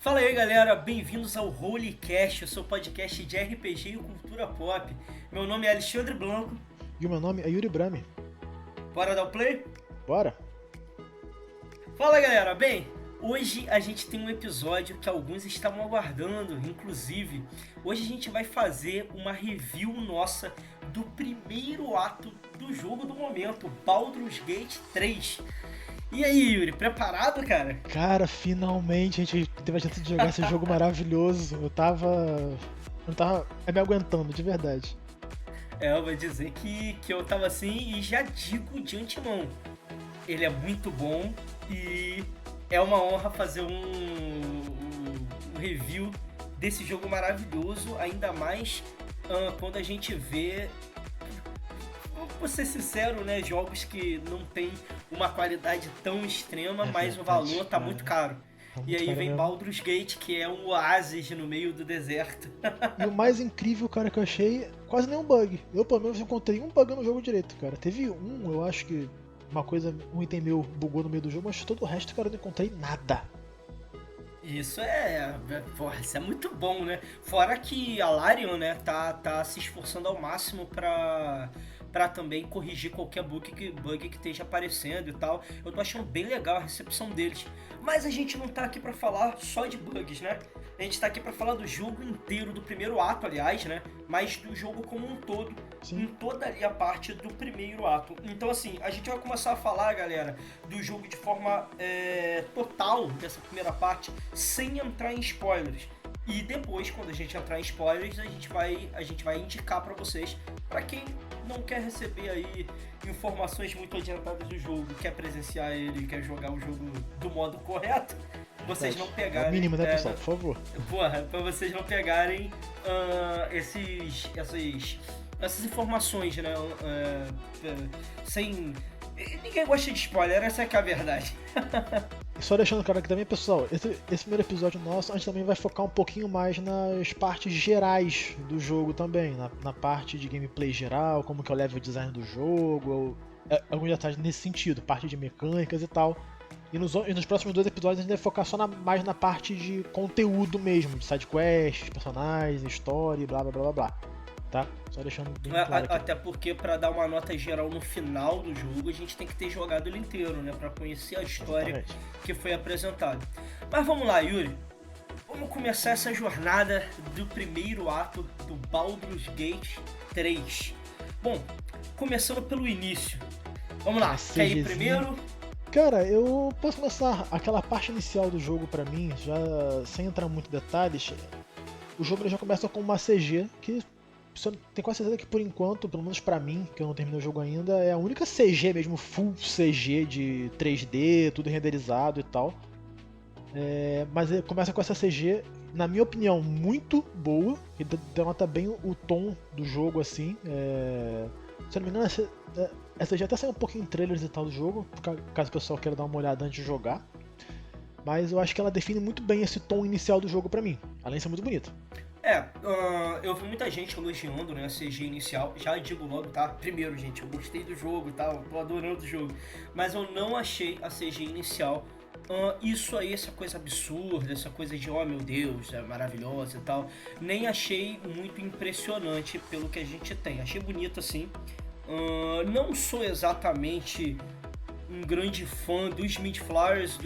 Fala aí galera, bem-vindos ao Holycast, o seu podcast de RPG e cultura pop. Meu nome é Alexandre Blanco. E o meu nome é Yuri Brami. Bora dar o play? Bora? Fala galera, bem, hoje a gente tem um episódio que alguns estavam aguardando, inclusive. Hoje a gente vai fazer uma review nossa do primeiro ato do jogo do momento, Baldur's Gate 3. E aí, Yuri, preparado, cara? Cara, finalmente a gente teve a chance de jogar esse jogo maravilhoso. Eu não tava me aguentando, de verdade. Eu vou dizer que eu tava assim e já digo de antemão. Ele é muito bom e é uma honra fazer um review desse jogo maravilhoso, ainda mais quando a gente vê, vou ser sincero, né, jogos que não tem uma qualidade tão extrema, mas o valor tá muito caro. Tá E muito aí caro vem mesmo. Baldur's Gate, que é um oásis no meio do deserto. E o mais incrível, cara, que eu achei, quase nenhum bug. Eu, pelo menos, encontrei um bug no jogo direito, cara. Teve eu acho que um item meu bugou no meio do jogo, mas todo o resto, cara, eu não encontrei nada. Porra, isso é muito bom, né? Fora que a Larian, né, tá se esforçando ao máximo pra também corrigir qualquer bug que esteja aparecendo e tal. Eu tô achando bem legal a recepção deles. Mas a gente não tá aqui pra falar só de bugs, né? A gente tá aqui pra falar do jogo inteiro, do primeiro ato, aliás, né? Mas do jogo como um todo, Sim. em toda ali a parte do primeiro ato. Então, assim, a gente vai começar a falar, galera, do jogo de forma total, dessa primeira parte, sem entrar em spoilers. E depois, quando a gente entrar em spoilers, a gente vai indicar pra vocês, pra quem não quer receber aí informações muito adiantadas do jogo, quer presenciar ele, quer jogar o jogo do modo correto, vocês não pegarem... É o mínimo, né, pessoal? Por favor. Porra, pra vocês não pegarem essas informações, né? Sem... Ninguém gosta de spoiler, essa é que é a verdade. E só deixando claro aqui também, pessoal, esse primeiro episódio nosso, a gente também vai focar um pouquinho mais nas partes gerais do jogo também, na parte de gameplay geral, como que é o level design do jogo, alguns detalhes nesse sentido, parte de mecânicas e tal. E nos próximos dois episódios a gente vai focar só mais na parte de conteúdo mesmo, de sidequests, personagens, história, blá blá blá blá blá. Tá? Só deixando bem claro aqui. Até porque pra dar uma nota geral no final do jogo, a gente tem que ter jogado ele inteiro, né? Pra conhecer a história Exatamente. que foi apresentada. Mas vamos lá, Yuri. Vamos começar essa jornada do primeiro ato do Baldur's Gate 3. Bom, começando pelo início. Vamos lá, quer ir primeiro? Cara, eu posso começar aquela parte inicial do jogo pra mim, já sem entrar muito em detalhes. O jogo já começa com uma CG que tenho quase certeza que por enquanto, pelo menos pra mim, que eu não terminei o jogo ainda, é a única CG mesmo, full CG de 3D, tudo renderizado e tal. Mas ele começa com essa CG, na minha opinião, muito boa, que denota bem o tom do jogo assim. Se eu não me engano, essa CG até saiu um pouquinho em trailers e tal do jogo, caso o pessoal queira dar uma olhada antes de jogar. Mas eu acho que ela define muito bem esse tom inicial do jogo pra mim, além de ser muito bonita. Eu vi muita gente elogiando, né, a CG inicial. Já digo logo, tá? Primeiro, gente, eu gostei do jogo, tá? Eu tô adorando o jogo. Mas eu não achei a CG inicial isso aí, essa coisa absurda, essa coisa de, oh meu Deus, é maravilhosa e tal. Nem achei muito impressionante pelo que a gente tem. Achei bonito assim. Não sou exatamente um grande fã dos Midflyers,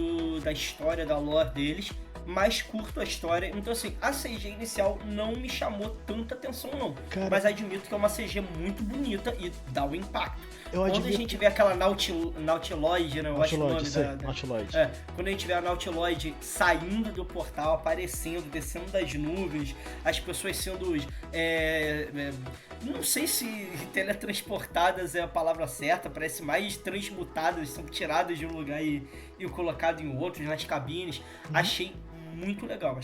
da história, da lore deles, mas curto a história. Então assim, a CG inicial não me chamou tanta atenção não. Cara, mas admito que é uma CG muito bonita e dá um impacto. Quando admito... a gente vê aquela Nautiloid, né? Eu acho o nome Nautiloid. Quando a gente vê a Nautiloid saindo do portal, aparecendo, descendo das nuvens, as pessoas sendo... não sei se teletransportadas é a palavra certa, parece mais transmutadas, são tiradas de um lugar e colocadas em outros, nas cabines. Achei muito legal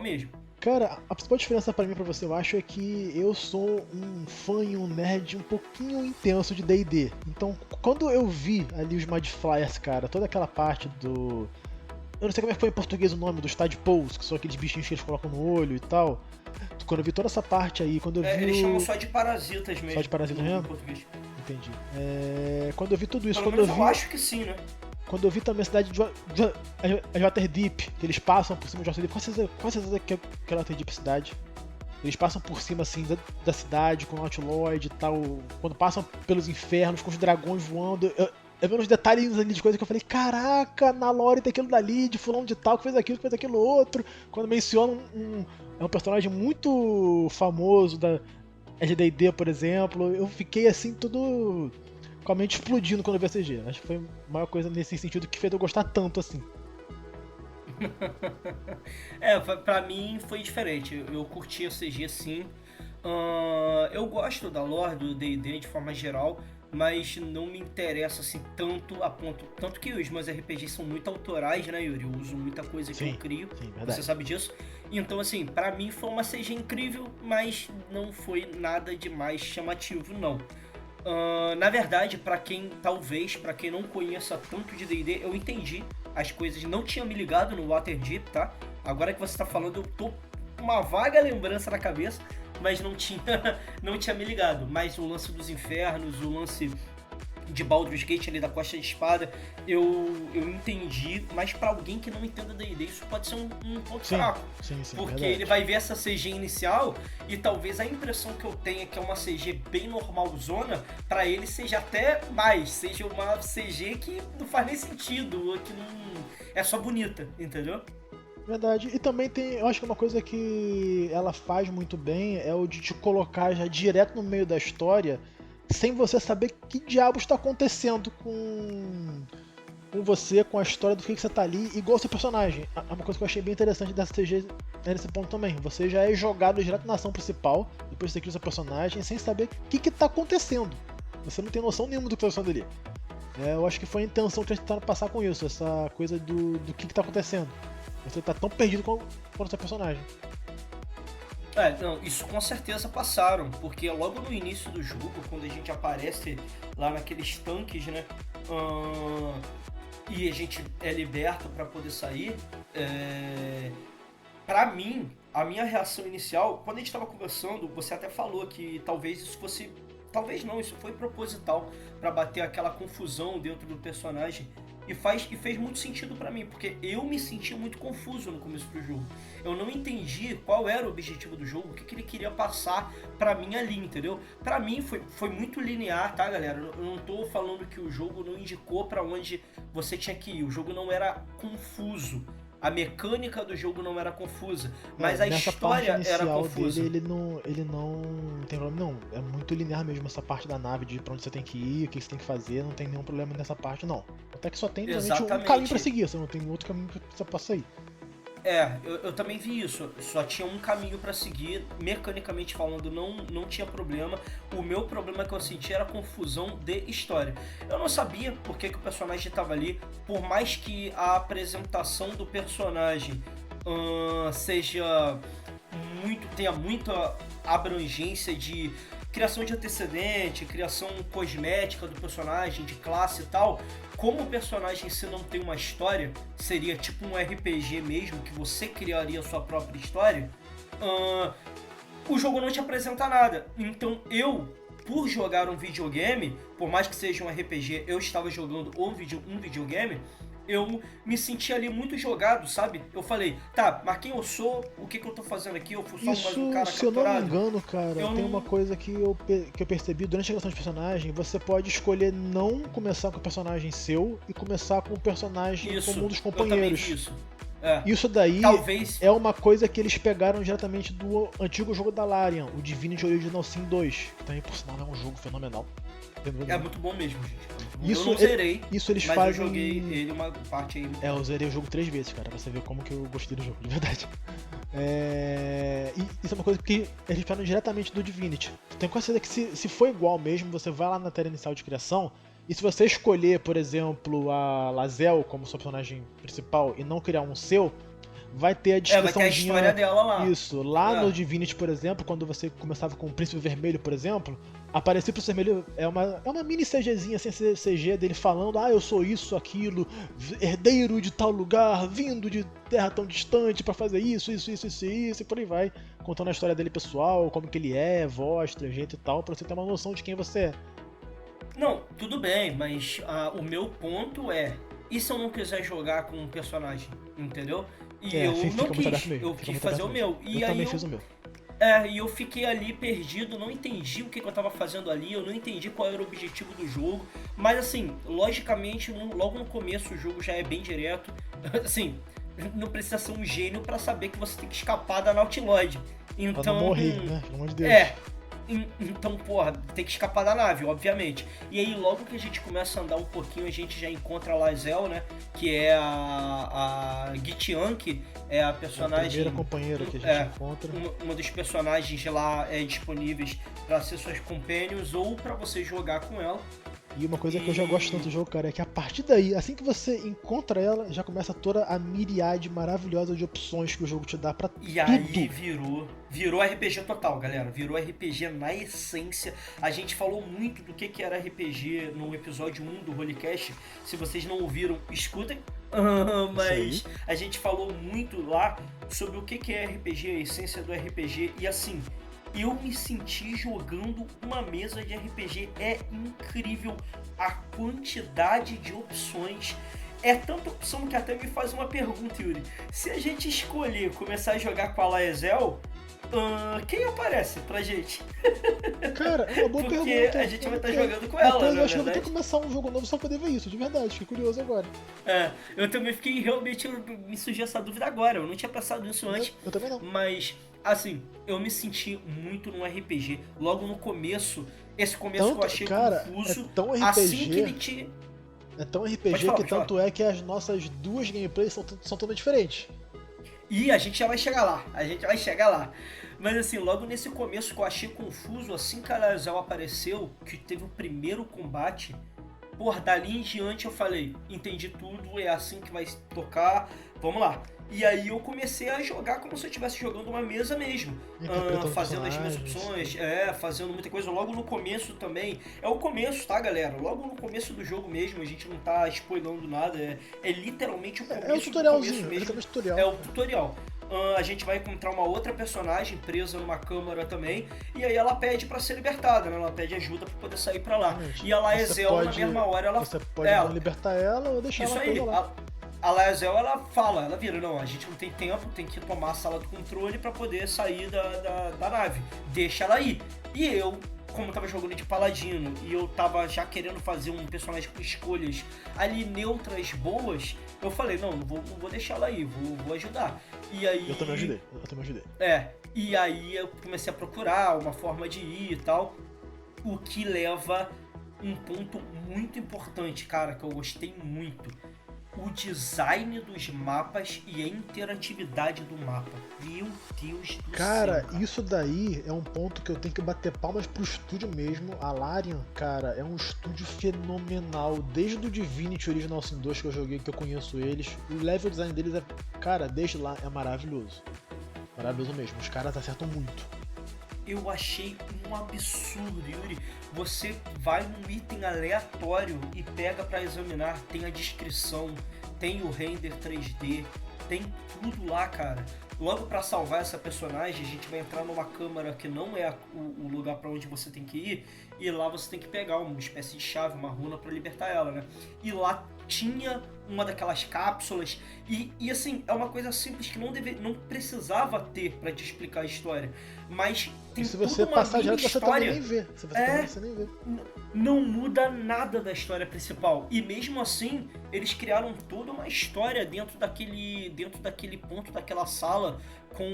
mesmo. Cara, a principal diferença pra mim e pra você, eu acho, é que eu sou um fã e um nerd um pouquinho intenso de D&D. Então, quando eu vi ali os Midflyers, cara, toda aquela parte do... Eu não sei como é que foi em português o nome, dos Tadpoles, que são aqueles bichinhos que eles colocam no olho e tal. Quando eu vi toda essa parte aí, quando eu vi... Eles chamam só de parasitas mesmo. Só de parasitas mesmo? Português. Entendi. Quando eu vi tudo isso, Eu acho que sim, né? quando eu vi também a cidade de Waterdeep, que eles passam por cima de Waterdeep, quase certeza que é Waterdeep cidade. Eles passam por cima assim da cidade com o Outlaw e tal, quando passam pelos infernos com os dragões voando. Eu vi uns detalhes ali de coisa que eu falei, caraca, na lore tem aquilo dali, de fulano de tal, que fez aquilo outro. Quando menciona é um personagem muito famoso da D&D, por exemplo, eu fiquei assim tudo com a mente explodindo quando eu vi a CG. Acho que foi a maior coisa nesse sentido que fez eu gostar tanto assim. Pra mim foi diferente. Eu curti a CG sim. Eu gosto da lore do D&D de forma geral, mas não me interessa assim tanto a ponto. Tanto que os meus RPGs são muito autorais, né, Yuri? Eu uso muita coisa que eu crio. Sim, você sabe disso. Então, assim, pra mim foi uma CG incrível, mas não foi nada de mais chamativo, não. Na verdade, pra quem não conheça tanto de D&D, eu entendi as coisas, não tinha me ligado no Waterdeep, tá? Agora que você tá falando, eu tô com uma vaga lembrança na cabeça, mas não tinha me ligado. Mas o lance dos infernos, o lance de Baldur's Gate ali da Costa de Espada, eu entendi, mas pra alguém que não entenda D&D, isso pode ser um ponto fraco. Sim, porque verdade. ele vai ver essa CG inicial e talvez a impressão que eu tenha que é uma CG bem normalzona, pra ele seja até mais, seja uma CG que não faz nem sentido, ou que não é só bonita, entendeu? Verdade. E também eu acho que uma coisa que ela faz muito bem é o de te colocar já direto no meio da história, sem você saber que diabo está acontecendo com você, com a história do que você tá ali, igual o seu personagem. É uma coisa que eu achei bem interessante dessa CG nesse ponto também. Você já é jogado direto na ação principal, depois você cria o seu personagem, sem saber o que tá acontecendo. Você não tem noção nenhuma do que está acontecendo ali. Eu acho que foi a intenção que eles tentaram passar com isso, essa coisa do que tá acontecendo. Você tá tão perdido quanto o seu personagem. Não, isso com certeza passaram, porque logo no início do jogo, quando a gente aparece lá naqueles tanques, né, e a gente é liberto para poder sair, pra mim, a minha reação inicial, quando a gente tava conversando, você até falou que talvez isso fosse, talvez não, isso foi proposital para bater aquela confusão dentro do personagem. E fez muito sentido pra mim, porque eu me senti muito confuso no começo do jogo. Eu não entendi qual era o objetivo do jogo, o que ele queria passar pra mim ali, entendeu? Pra mim foi muito linear, tá, galera? Eu não tô falando que o jogo não indicou pra onde você tinha que ir. O jogo não era confuso. A mecânica do jogo não era confusa, mas a história era confusa. Dele, ele não tem problema não. É muito linear mesmo essa parte da nave, de pra onde você tem que ir, o que você tem que fazer, não tem nenhum problema nessa parte não. Até que só tem realmente um caminho pra seguir, você não tem outro caminho que você possa ir. Eu também vi isso, só tinha um caminho pra seguir, mecanicamente falando não tinha problema. O meu problema que eu senti era confusão de história. Eu não sabia por que o personagem estava ali, por mais que a apresentação do personagem tenha muita abrangência de criação de antecedente, criação cosmética do personagem, de classe e tal. Como o personagem se não tem uma história, seria tipo um RPG mesmo, que você criaria a sua própria história, o jogo não te apresenta nada. Então por jogar um videogame, por mais que seja um RPG, eu estava jogando um videogame, eu me senti ali muito jogado, sabe? Eu falei, tá, mas quem eu sou? O que eu tô fazendo aqui? Eu fui só mais um cara capturado. Se eu não me engano, cara, tem uma coisa que eu percebi durante a criação de personagem, você pode escolher não começar com o personagem seu e começar com o personagem como um dos companheiros. Eu também vi isso. Isso daí Talvez... é uma coisa que eles pegaram diretamente do antigo jogo da Larian, o Divinity Original Sin 2, que também, por sinal, é um jogo fenomenal. É muito bom mesmo, gente. Isso, eu não zerei, isso eles mas fazem... eu joguei ele uma parte aí. Eu zerei o jogo 3 vezes, cara, pra você ver como que eu gostei do jogo, de verdade. E isso é uma coisa que eles falam diretamente do Divinity. Tenho quase certeza que se for igual mesmo, você vai lá na tela inicial de criação, e se você escolher, por exemplo, a Lae'zel como seu personagem principal e não criar um seu, vai ter a descriçãozinha... vai ter a história dela lá. Isso. Lá no Divinity, por exemplo, quando você começava com o Príncipe Vermelho, por exemplo, aparecia pro Vermelho, é uma mini CGzinha, assim, CG dele falando, eu sou isso, aquilo, herdeiro de tal lugar, vindo de terra tão distante pra fazer isso, e por aí vai, contando a história dele pessoal, como que ele é, voz, trejeito e tal, pra você ter uma noção de quem você é. Não, tudo bem, mas o meu ponto é, e se eu não quiser jogar com um personagem, entendeu? E É, eu fica não muito aberto quis, mesmo. eu Fica quis muito fazer aberto o mesmo. meu. E Eu aí também fiz o meu. e eu fiquei ali perdido, não entendi o que eu tava fazendo ali, eu não entendi qual era o objetivo do jogo. Mas assim, logicamente, logo no começo o jogo já é bem direto. Assim, não precisa ser um gênio pra saber que você tem que escapar da Naughty Lloyd. Pra não Então, morrer, né? Pelo amor de Deus. então, porra, tem que escapar da nave, obviamente. E aí, logo que a gente começa a andar um pouquinho, a gente já encontra a Lae'zel, né? Que é a Gitian, que é a A personagem... primeira companheira que a gente encontra. Uma dos personagens lá disponíveis para ser suas companions ou para você jogar com ela. E uma coisa que eu já gosto tanto do jogo, cara, é que a partir daí, assim que você encontra ela, já começa toda a miriade maravilhosa de opções que o jogo te dá pra E tudo. aí virou RPG total, galera. Virou RPG na essência. A gente falou muito do que era RPG no episódio 1 do Holycast. Se vocês não ouviram, escutem. Mas a gente falou muito lá sobre o que é RPG, a essência do RPG. E assim, eu me senti jogando uma mesa de RPG. É incrível a quantidade de opções. É tanta opção que até me faz uma pergunta, Yuri. Se a gente escolher começar a jogar com a Lae'zel, quem aparece pra gente? Cara, é uma boa Porque pergunta. a gente vai estar jogando com ela, Depois né? eu acho que eu vou ter que começar um jogo novo só pra poder ver isso, de verdade. Fiquei curioso agora. Eu também fiquei realmente... Me surgiu essa dúvida agora. Eu não tinha pensado nisso antes. Eu também não. Mas, assim, eu me senti muito num RPG. Logo no começo, esse começo que eu achei confuso. É tão RPG, assim que ele te... É tão RPG que tanto é que as nossas duas gameplays são todas diferentes. E a gente já vai chegar lá. Mas assim, logo nesse começo que eu achei confuso, assim que a Lae'zel apareceu, que teve o primeiro combate, porra, dali em diante eu falei, entendi tudo, é assim que vai tocar, vamos lá. E aí eu comecei a jogar como se eu estivesse jogando uma mesa mesmo. Fazendo as minhas opções, fazendo muita coisa. Logo no começo também. É o começo, tá, galera? Logo no começo do jogo mesmo, a gente não tá spoilando nada. É literalmente o começo. É o tutorialzinho, do começo mesmo. Tutorial. É o tutorial. A gente vai encontrar uma outra personagem presa numa câmara também, e aí ela pede pra ser libertada, né? Ela pede ajuda pra poder sair pra lá. E a Lae'zel, na mesma hora, ela... Você pode não libertar ela ou deixar ela presa lá. A Lae'zel, ela vira, não, a gente não tem tempo, tem que tomar a sala do controle pra poder sair da nave. Deixa ela ir. E eu, como eu tava jogando de paladino e eu tava já querendo fazer um personagem com escolhas ali neutras, boas, eu falei, não vou deixar ela aí, vou ajudar. E aí... Eu também ajudei. E aí eu comecei a procurar uma forma de ir e tal, o que leva um ponto muito importante, cara, que eu gostei muito. O design dos mapas e a interatividade do mapa. Meu Deus do cara, céu. Cara, isso daí é um ponto que eu tenho que bater palmas pro estúdio mesmo. A Larian, cara, é um estúdio fenomenal. Desde o Divinity Original Sin 2 que eu joguei, que eu conheço eles, o level design deles é, cara, desde lá é maravilhoso. Maravilhoso mesmo, os caras acertam muito. Eu achei um absurdo, Yuri. Você vai num item aleatório e pega pra examinar. Tem a descrição, tem o render 3D, tem tudo lá, cara. Logo pra salvar essa personagem, a gente vai entrar numa câmara que não é o lugar pra onde você tem que ir. E lá você tem que pegar uma espécie de chave, uma runa pra libertar ela, né? E lá tinha uma daquelas cápsulas e assim, é uma coisa simples que não precisava ter pra te explicar a história, mas tem se você toda uma passar direto, você história. também nem vê. Se você também, você nem vê. Não muda nada da história principal, e mesmo assim eles criaram toda uma história dentro daquele ponto, daquela sala com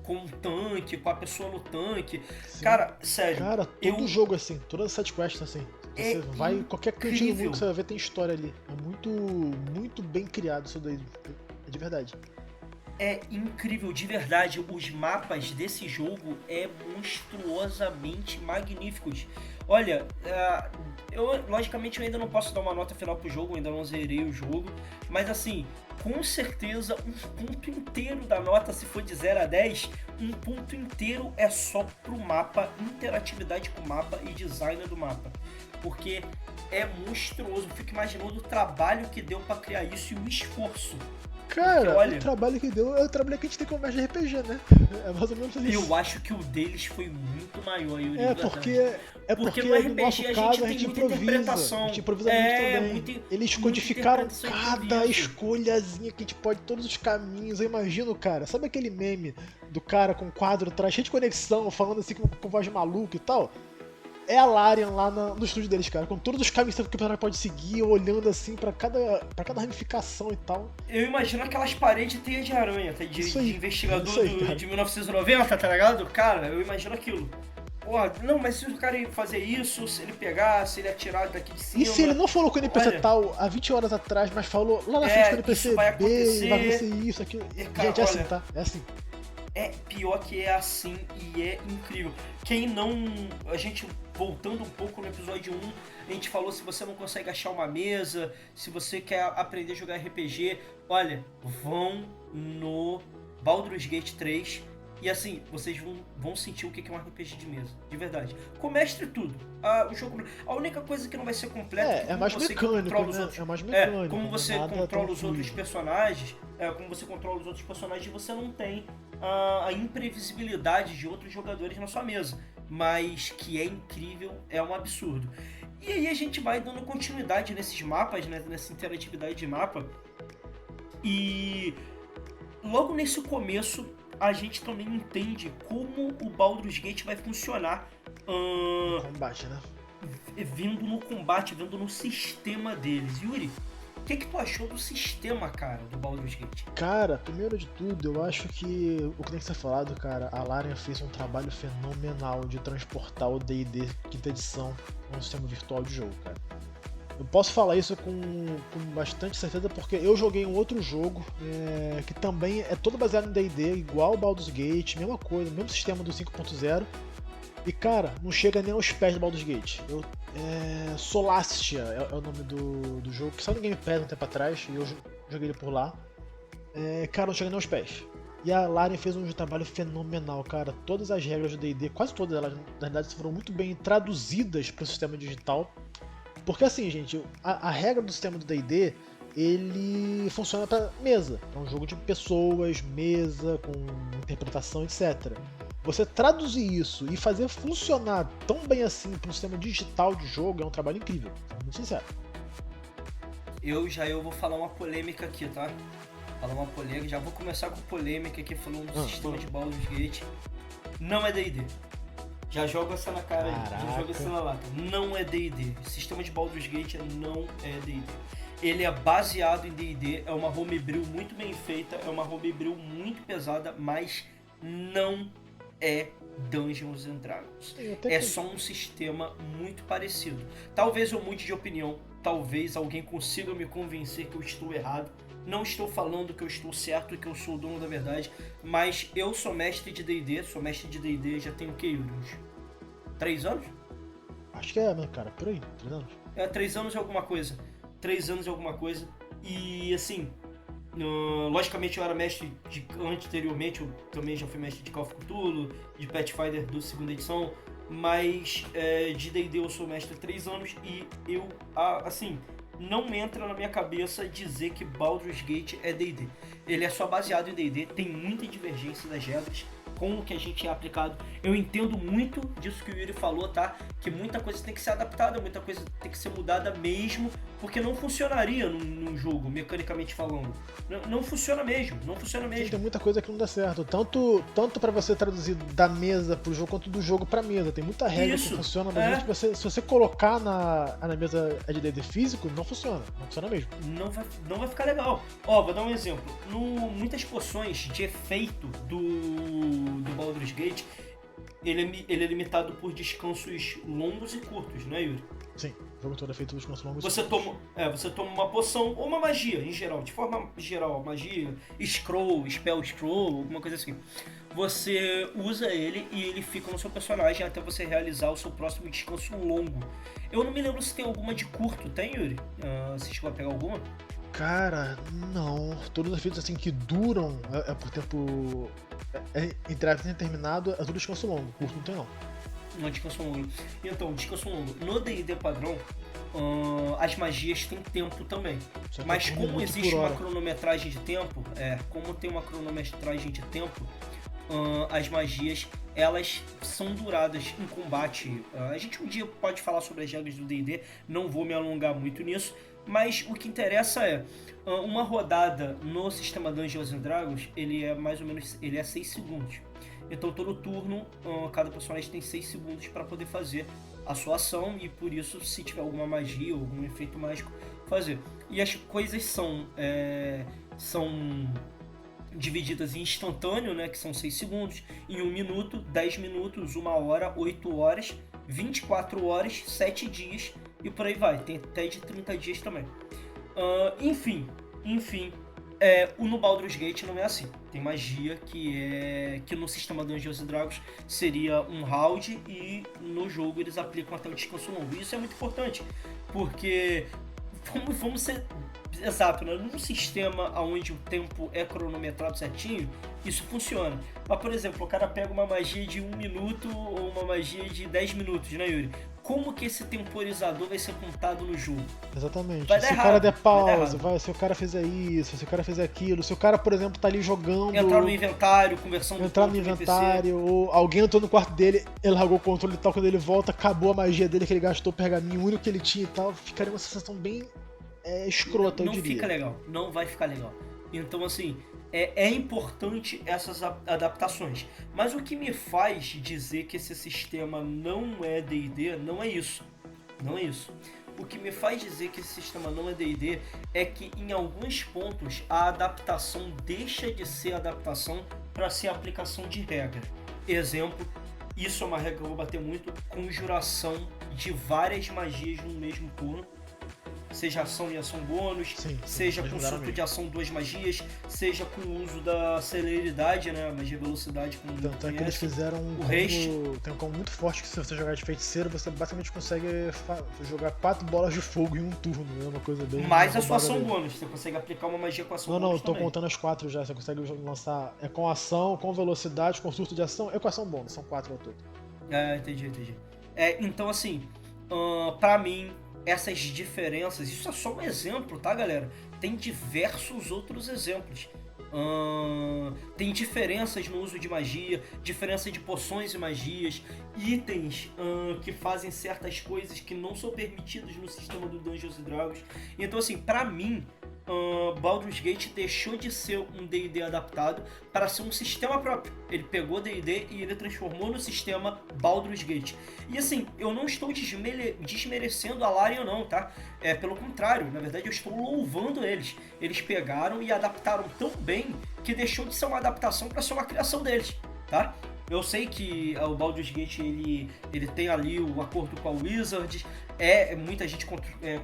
um tanque, com a pessoa no tanque. Sim. Cara, sério. Cara, todo jogo assim, todas as sidequests assim. Você vai em qualquer cantinho do mundo que você vai ver, tem história ali. É muito, muito bem criado isso daí. É de verdade. É incrível, de verdade. Os mapas desse jogo é monstruosamente magníficos. Olha, logicamente eu ainda não posso dar uma nota final pro jogo, ainda não zerei o jogo, mas assim, com certeza um ponto inteiro da nota, se for de 0 a 10, um ponto inteiro é só pro mapa, interatividade com o mapa e design do mapa, porque é monstruoso. Eu fico imaginando o trabalho que deu para criar isso e o esforço. Cara, olha, o trabalho que deu é o trabalho que a gente tem com o mestre de RPG, né? É mais ou menos isso. eu acho que o deles foi muito maior, Yuri. É de porque, verdade. é Porque porque no no RPG nosso a caso gente a tem gente muita improvisa. interpretação. A gente improvisa muito também. Eles muita codificaram interpretação e cada improviso. escolhazinha que a gente pode, todos os caminhos. Eu imagino, cara, sabe aquele meme do cara com quadro atrás, cheio de conexão, falando assim com voz maluca e tal? É a Larian lá no estúdio deles, cara, com todos os caminhos que o personagem pode seguir, olhando assim pra cada ramificação e tal. Eu imagino aquelas paredes de teia de aranha, tá? Isso aí, de investigador isso aí, de 1990, tá ligado? Cara, eu imagino aquilo. Porra, não, mas se o cara fazer isso, se ele pegar, se ele atirar daqui de cima... E se ele não falou com o NPC olha, tal há 20 horas atrás, mas falou lá na frente com o NPC isso vai B, vai acontecer. acontecer isso, aquilo. Cara, Gente, é assim, olha, tá? É assim. É pior que é assim e é incrível. Quem não... A gente, voltando um pouco no episódio 1, a gente falou se você não consegue achar uma mesa, se você quer aprender a jogar RPG, olha, vão no Baldur's Gate 3 e assim, vocês vão sentir o que é um RPG de mesa, de verdade. Com mestre tudo. O jogo, a única coisa que não vai ser completa É mais mecânico, né? É mais mecânico. Como você nada controla tão os outros fluido. personagens, você não tem a imprevisibilidade de outros jogadores na sua mesa, mas que é incrível, é um absurdo. E aí a gente vai dando continuidade nesses mapas, né, nessa interatividade de mapa, e logo nesse começo a gente também entende como o Baldur's Gate vai funcionar Combate, né? vindo no combate, vindo no sistema deles. Yuri, o que tu achou do sistema, cara, do Baldur's Gate? Cara, primeiro de tudo, eu acho que o que tem que ser falado, cara, a Larian fez um trabalho fenomenal de transportar o D&D quinta edição no sistema virtual de jogo, cara. Eu posso falar isso com bastante certeza porque eu joguei um outro jogo que também é todo baseado em D&D, igual o Baldur's Gate, mesma coisa, mesmo sistema do 5.0. E cara, não chega nem aos pés do Baldur's Gate. Solastia é o nome do jogo, que saiu no Game Pass um tempo atrás, e eu joguei ele por lá. Cara, não chega nem aos pés. E a Larian fez um trabalho fenomenal, cara. Todas as regras do D&D, quase todas elas, na verdade, foram muito bem traduzidas para o sistema digital. Porque assim, gente, a regra do sistema do D&D, ele funciona para mesa. É um jogo de pessoas, mesa, com interpretação, etc. Você traduzir isso e fazer funcionar tão bem assim para um sistema digital de jogo é um trabalho incrível, sendo muito sincero. Eu vou falar uma polêmica aqui, tá? Já vou começar com polêmica aqui falando do sistema de Baldur's Gate. Não é D&D. Já jogo essa na cara aí, já jogo essa na lata. Não é D&D. O sistema de Baldur's Gate não é D&D. Ele é baseado em D&D, é uma homebrew muito bem feita, é uma homebrew muito pesada, mas não é Dungeons and Dragons. É só um sistema muito parecido. Talvez eu mude de opinião, talvez alguém consiga me convencer que eu estou errado. Não estou falando que eu estou certo e que eu sou o dono da verdade, mas eu sou mestre de D&D, já tenho o que, Yuri? Uns 3 anos? Acho que né, cara, por aí, 3 anos. 3 anos e alguma coisa. 3 anos e alguma coisa. E assim, logicamente eu era mestre anteriormente, eu também já fui mestre de Call of Cthulhu, de Pathfinder do 2ª edição, mas de D&D eu sou mestre há 3 anos e eu, assim, não entra na minha cabeça dizer que Baldur's Gate é D&D. Ele é só baseado em D&D, tem muita divergência das regras com o que a gente é aplicado. Eu entendo muito disso que o Yuri falou, tá? Que muita coisa tem que ser adaptada, muita coisa tem que ser mudada mesmo, porque não funcionaria num jogo, mecanicamente falando. Não funciona mesmo, Sim, tem muita coisa que não dá certo. Tanto para você traduzir da mesa pro jogo, quanto do jogo pra mesa. Tem muita regra que funciona, mas se você colocar na mesa de D&D físico, não funciona mesmo. Não vai ficar legal. Vou dar um exemplo. Muitas poções de efeito do Baldur's Gate, ele é limitado por descansos longos e curtos, não é, Yuri? Sim, o jogo todo é feito por descansos longos você e curtos. Você toma uma poção ou uma magia, em geral, de forma geral, magia, spell scroll, alguma coisa assim. Você usa ele e ele fica no seu personagem até você realizar o seu próximo descanso longo. Eu não me lembro se tem alguma de curto, tem, Yuri? Você chegou a pegar alguma? Cara, não. Todos os efeitos assim que duram por tempo entre aspas determinado, é tudo descanso longo. Curto não tem não. Não, descanso longo. Então, descanso longo. No D&D padrão, as magias têm tempo também. Só que Mas é por como minuto existe por uma hora. cronometragem de tempo, como tem uma cronometragem de tempo, as magias elas são duradas em combate. A gente um dia pode falar sobre as regras do D&D, não vou me alongar muito nisso, mas o que interessa é uma rodada no sistema Dungeons and Dragons, ele é mais ou menos 6 segundos. Então todo turno, cada personagem tem 6 segundos para poder fazer a sua ação e por isso, se tiver alguma magia ou algum efeito mágico, fazer. E as coisas são divididas em instantâneo, né, que são 6 segundos, em 1 minuto, 10 minutos, 1 hora, 8 horas, 24 horas, 7 dias e por aí vai. Tem até de 30 dias também. Enfim, no Baldur's Gate não é assim. Tem magia que no sistema Dungeons and Dragons seria um round e no jogo eles aplicam até o descanso longo. E isso é muito importante, porque vamos ser exato, né? Num sistema onde o tempo é cronometrado certinho, isso funciona. Mas, por exemplo, o cara pega uma magia de 1 minuto ou uma magia de 10 minutos, né, Yuri? Como que esse temporizador vai ser contado no jogo? Exatamente. Vai dar Se o errado, cara der vai dar pausa, errado. se o cara fizer isso, se o cara fizer aquilo, se o cara, por exemplo, tá ali jogando, Entrar no inventário, conversando entrar com no outro inventário, ou alguém entrou no quarto dele, ele largou o controle e tal, quando ele volta, acabou a magia dele que ele gastou o pergaminho, o único que ele tinha e tal, ficaria uma sensação bem escrota, eu não diria. fica legal, não vai ficar legal. Então, assim, é importante essas adaptações. Mas o que me faz dizer que esse sistema não é D&D, não é isso. Não é isso. O que me faz dizer que esse sistema não é D&D é que em alguns pontos a adaptação deixa de ser adaptação para ser aplicação de regra. Exemplo, isso é uma regra que eu vou bater muito, conjuração de várias magias no mesmo turno. Seja ação e ação bônus, Sim, seja eles com mudaram surto mesmo. de ação 2 magias, seja com o uso da celeridade, né, magia velocidade, como Tanto é que eles conhece. fizeram um haste. combo, tem um combo muito forte que se você jogar de feiticeiro, você basicamente consegue jogar 4 bolas de fogo em um turno, é uma coisa bem Mais a sua roubada ação mesmo. bônus, você consegue aplicar uma magia com ação Não, eu bônus tô também. contando as 4 já, você consegue lançar com ação, com velocidade, com surto de ação e com ação bônus, são 4 ao todo. Entendi. Então, assim, pra mim, essas diferenças, isso é só um exemplo, tá, galera? Tem diversos outros exemplos. Tem diferenças no uso de magia, diferença de poções e magias, itens que fazem certas coisas que não são permitidas no sistema do Dungeons & Dragons. Então, assim, pra mim, Baldur's Gate deixou de ser um D&D adaptado para ser um sistema próprio. Ele pegou D&D e ele transformou no sistema Baldur's Gate. E assim, eu não estou desmerecendo a Larian não, tá? Pelo contrário, na verdade eu estou louvando eles. Eles pegaram e adaptaram tão bem que deixou de ser uma adaptação para ser uma criação deles, tá? Eu sei que o Baldur's Gate ele tem ali o acordo com a Wizards, muita gente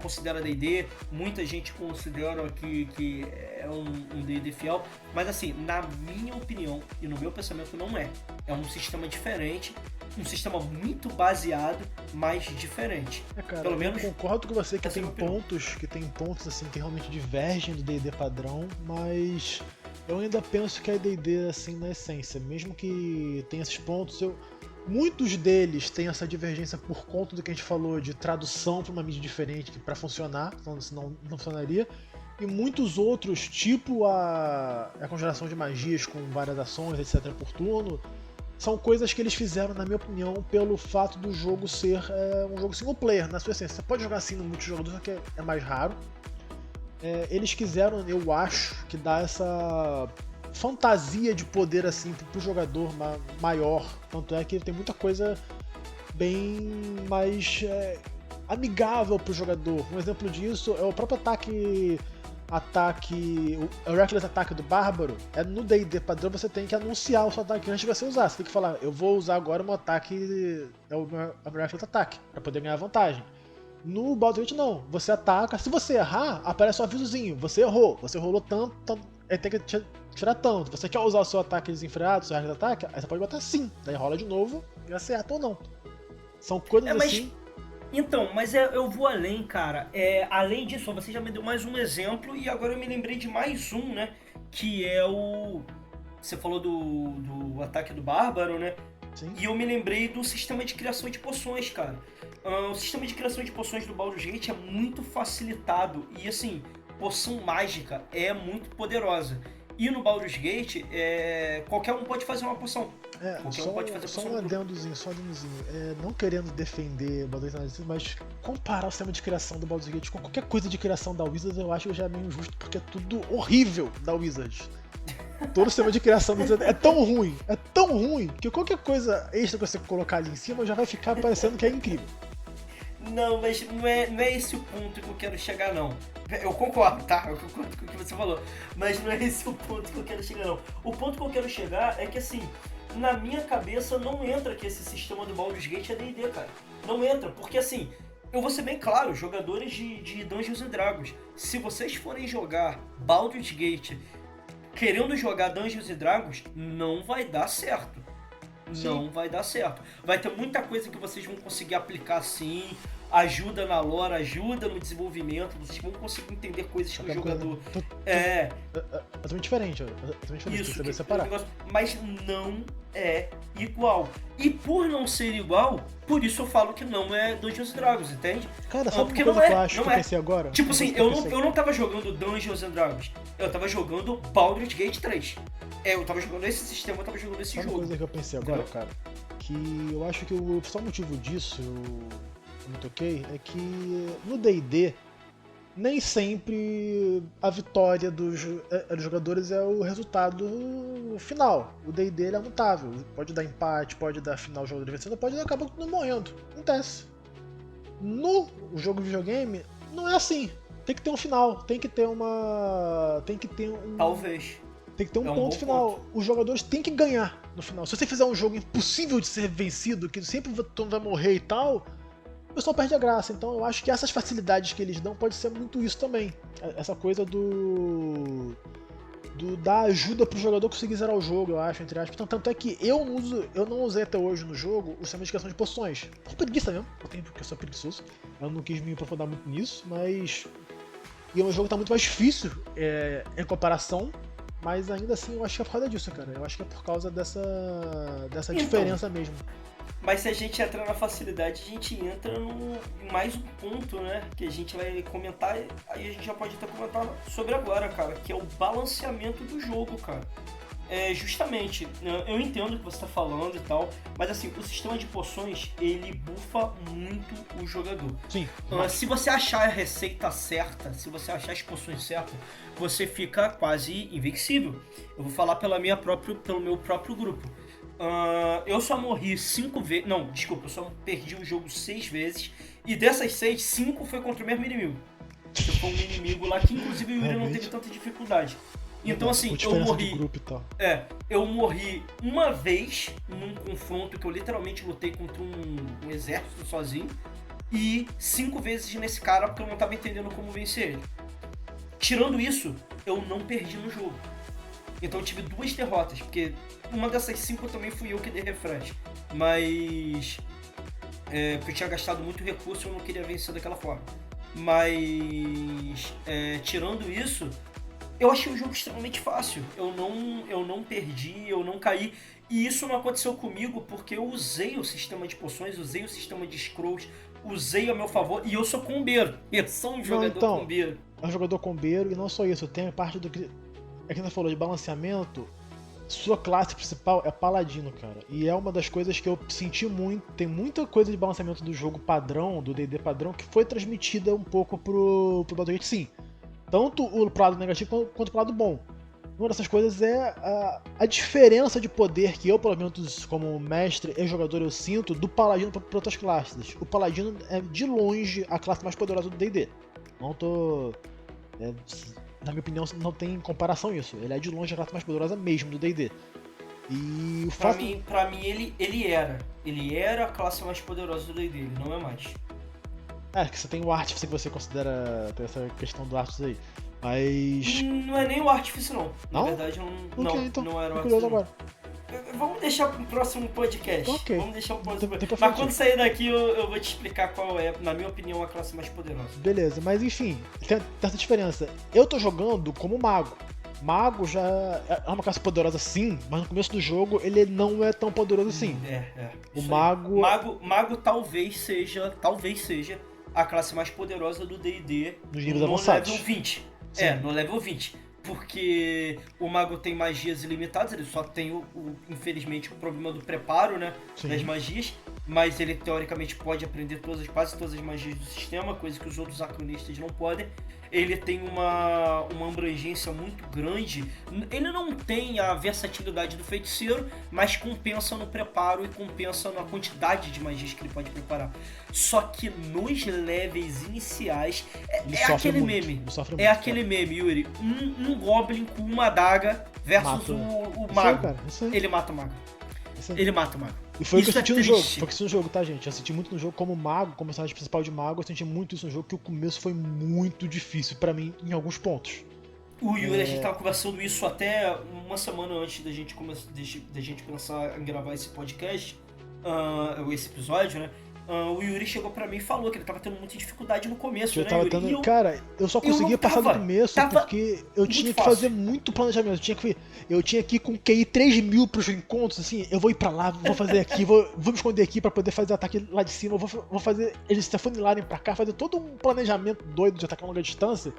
considera D&D, muita gente considera que é um D&D fiel, mas assim, na minha opinião e no meu pensamento não é. É um sistema diferente, um sistema muito baseado, mas diferente. Cara, Pelo menos eu concordo com você que essa é tem a minha opinião. pontos assim que realmente divergem do D&D padrão, mas eu ainda penso que é D&D assim na essência, mesmo que tenha esses pontos, muitos deles têm essa divergência por conta do que a gente falou de tradução para uma mídia diferente que para funcionar, senão não funcionaria. E muitos outros, tipo a conjuração de magias com várias ações, etc. por turno, são coisas que eles fizeram, na minha opinião, pelo fato do jogo ser um jogo single player, na sua essência. Você pode jogar assim no multijogador, só que é mais raro. Eles quiseram, eu acho, que dar essa fantasia de poder assim pro jogador maior. Tanto é que tem muita coisa bem mais amigável pro jogador. Um exemplo disso é o próprio o Reckless Attack do Bárbaro. No D&D padrão você tem que anunciar o seu ataque antes de você usar. Você tem que falar, eu vou usar agora um ataque, o Reckless Attack, pra poder ganhar vantagem. No Baldur's Gate não, você ataca, se você errar, aparece um avisozinho, você errou, você rolou tanto, aí tem que tirar tanto. Você quer usar o seu ataque desenfreado, o seu Reckless Attack, aí você pode botar sim, daí rola de novo e acerta ou não. São coisas assim. Então, mas eu vou além, cara. Além disso, você já me deu mais um exemplo e agora eu me lembrei de mais um, né? Que é o... Você falou do ataque do Bárbaro, né? Sim. E eu me lembrei do sistema de criação de poções, cara. O sistema de criação de poções do Baldur's Gate é muito facilitado e, assim, poção mágica é muito poderosa. E no Baldur's Gate, qualquer um pode fazer uma poção. Qualquer um pode fazer só poção. Um adendozinho. Não querendo defender o Baldur's Gate, mas comparar o sistema de criação do Baldur's Gate com qualquer coisa de criação da Wizards, eu acho que já é meio injusto, porque é tudo horrível da Wizards. Todo o sistema de criação do Wizards é tão ruim, que qualquer coisa extra que você colocar ali em cima já vai ficar parecendo que é incrível. Não, mas não é esse o ponto que eu quero chegar, não. Eu concordo, tá? Eu concordo com o que você falou. Mas não é esse o ponto que eu quero chegar, não. O ponto que eu quero chegar é que, assim, na minha cabeça não entra que esse sistema do Baldur's Gate é D&D, cara. Não entra, porque, assim, eu vou ser bem claro, jogadores de Dungeons & Dragons, se vocês forem jogar Baldur's Gate querendo jogar Dungeons & Dragons, não vai dar certo. Não vai dar certo. Vai ter muita coisa que vocês vão conseguir aplicar sim, ajuda na lore, ajuda no desenvolvimento, vocês vão conseguir entender coisas que o jogador... É totalmente diferente, Isso, tem que saber separar. Mas não é igual. E por não ser igual, por isso eu falo que não é Dungeons & Dragons, entende? Cara, sabe uma coisa que eu acho que eu pensei agora? Tipo assim, eu não tava jogando Dungeons & Dragons, eu tava jogando Baldur's Gate 3. Eu tava jogando esse sistema, eu tava jogando esse jogo. Uma coisa que eu pensei agora, cara, que eu acho que o principal motivo disso, eu me toquei, é que no D&D, nem sempre a vitória dos jogadores é o resultado final. O D&D é mutável, pode dar empate, pode dar final do jogador vencendo, pode acabar tudo morrendo. Acontece. No jogo de videogame, não é assim. Tem que ter um final, tem que ter um... Talvez. Tem que ter um ponto final. Ponto. Os jogadores têm que ganhar no final. Se você fizer um jogo impossível de ser vencido, que sempre todo mundo vai morrer e tal, o pessoal perde a graça. Então eu acho que essas facilidades que eles dão pode ser muito isso também. Essa coisa dar ajuda pro jogador conseguir zerar o jogo, eu acho, entre aspas. Tanto é que eu não usei até hoje no jogo o sistema de criação de poções. Por preguiça mesmo, porque eu sou preguiçoso. Eu não quis me aprofundar muito nisso, mas... E o jogo tá muito mais difícil em comparação. Mas ainda assim eu acho que é por causa disso, cara. Eu acho que é por causa dessa então, diferença mesmo. Mas se a gente entrar na facilidade, a gente entra em mais um ponto, né? Que a gente vai comentar, aí a gente já pode até comentar sobre agora, cara. Que é o balanceamento do jogo, cara. Justamente, eu entendo o que você tá falando e tal, mas assim, o sistema de poções, ele bufa muito o jogador. Sim. Se você achar a receita certa, se você achar as poções certas, você fica quase invencível. Eu vou falar pelo meu próprio grupo. Eu só morri 5 vezes, não, desculpa, eu só perdi o jogo 6 vezes, e dessas 6, 5 foi contra o mesmo inimigo. Foi um inimigo lá que inclusive o Yuri não teve tanta dificuldade. Então assim, eu morri uma vez num confronto que eu literalmente lutei contra um exército sozinho, e 5 vezes nesse cara porque eu não tava entendendo como vencer ele. Tirando isso, eu não perdi no jogo. Então eu tive 2 derrotas, porque uma dessas 5 também fui eu que dei refresh. Mas porque eu tinha gastado muito recurso e eu não queria vencer daquela forma. Mas tirando isso, eu achei o jogo extremamente fácil. Eu não perdi, eu não caí. E isso não aconteceu comigo porque eu usei o sistema de poções, usei o sistema de scrolls, usei a meu favor. E eu sou combeiro. Eu sou um jogador combeiro. É um jogador combeiro e não só isso. Tem a parte do que... É que você falou de balanceamento. Sua classe principal é paladino, cara. E é uma das coisas que eu senti muito. Tem muita coisa de balanceamento do jogo padrão, do D&D padrão, que foi transmitida um pouco pro Baldur's Gate, sim. Tanto pro lado negativo quanto pro lado bom. Uma dessas coisas é a diferença de poder que eu, pelo menos como mestre e jogador, eu sinto do paladino para outras classes. O paladino é de longe a classe mais poderosa do D&D. Não tô... na minha opinião, não tem comparação isso. Ele é de longe a classe mais poderosa mesmo do D&D. E o fato... Pra mim ele era a classe mais poderosa do D&D, ele não é mais. Que você tem o Artifice que você considera ter essa questão do Artifice aí. Mas... Não é nem o Artifice não. Não? Na verdade então, não era o Artifice agora. Vamos deixar pro próximo podcast. Ok. Vamos deixar pro próximo podcast. Mas quando sair daqui eu vou te explicar qual é, na minha opinião, a classe mais poderosa. Beleza, mas enfim, tem essa diferença. Eu tô jogando como mago. Mago já é uma classe poderosa sim, mas no começo do jogo ele não é tão poderoso assim. O Isso Mago... Mago talvez seja a classe mais poderosa do D&D Nos níveis no avançados. level 20. Sim. No level 20. Porque o Mago tem magias ilimitadas, ele só tem, infelizmente, o problema do preparo, né? Sim. Das magias. Mas ele, teoricamente, pode aprender quase todas as magias do sistema, coisa que os outros arcanistas não podem. Ele tem uma abrangência muito grande. Ele não tem a versatilidade do feiticeiro, mas compensa no preparo e compensa na quantidade de magias que ele pode preparar. Só que nos levels iniciais é aquele meme. É aquele meme, Yuri. Um Goblin com uma adaga versus o Mago. Isso aí. Ele mata o Mago. Ele mata o Mago. E foi o que eu senti no jogo. Foi o que eu senti no jogo, tá, gente? Eu senti muito no jogo como Mago, como personagem principal de Mago, eu senti muito isso no jogo, que o começo foi muito difícil pra mim em alguns pontos. O Yuri, a gente tava conversando isso até uma semana antes da gente pensar em gravar esse podcast, esse episódio, né? O Yuri chegou pra mim e falou que ele tava tendo muita dificuldade no começo, né, Yuri? Cara, eu só conseguia passar no começo porque eu tinha que fazer muito planejamento. Eu tinha que ir com QI 3000 pros encontros, assim, eu vou ir pra lá, vou fazer aqui, vou me esconder aqui pra poder fazer ataque lá de cima, vou fazer eles se afunilarem pra cá, fazer todo um planejamento doido de ataque a longa distância.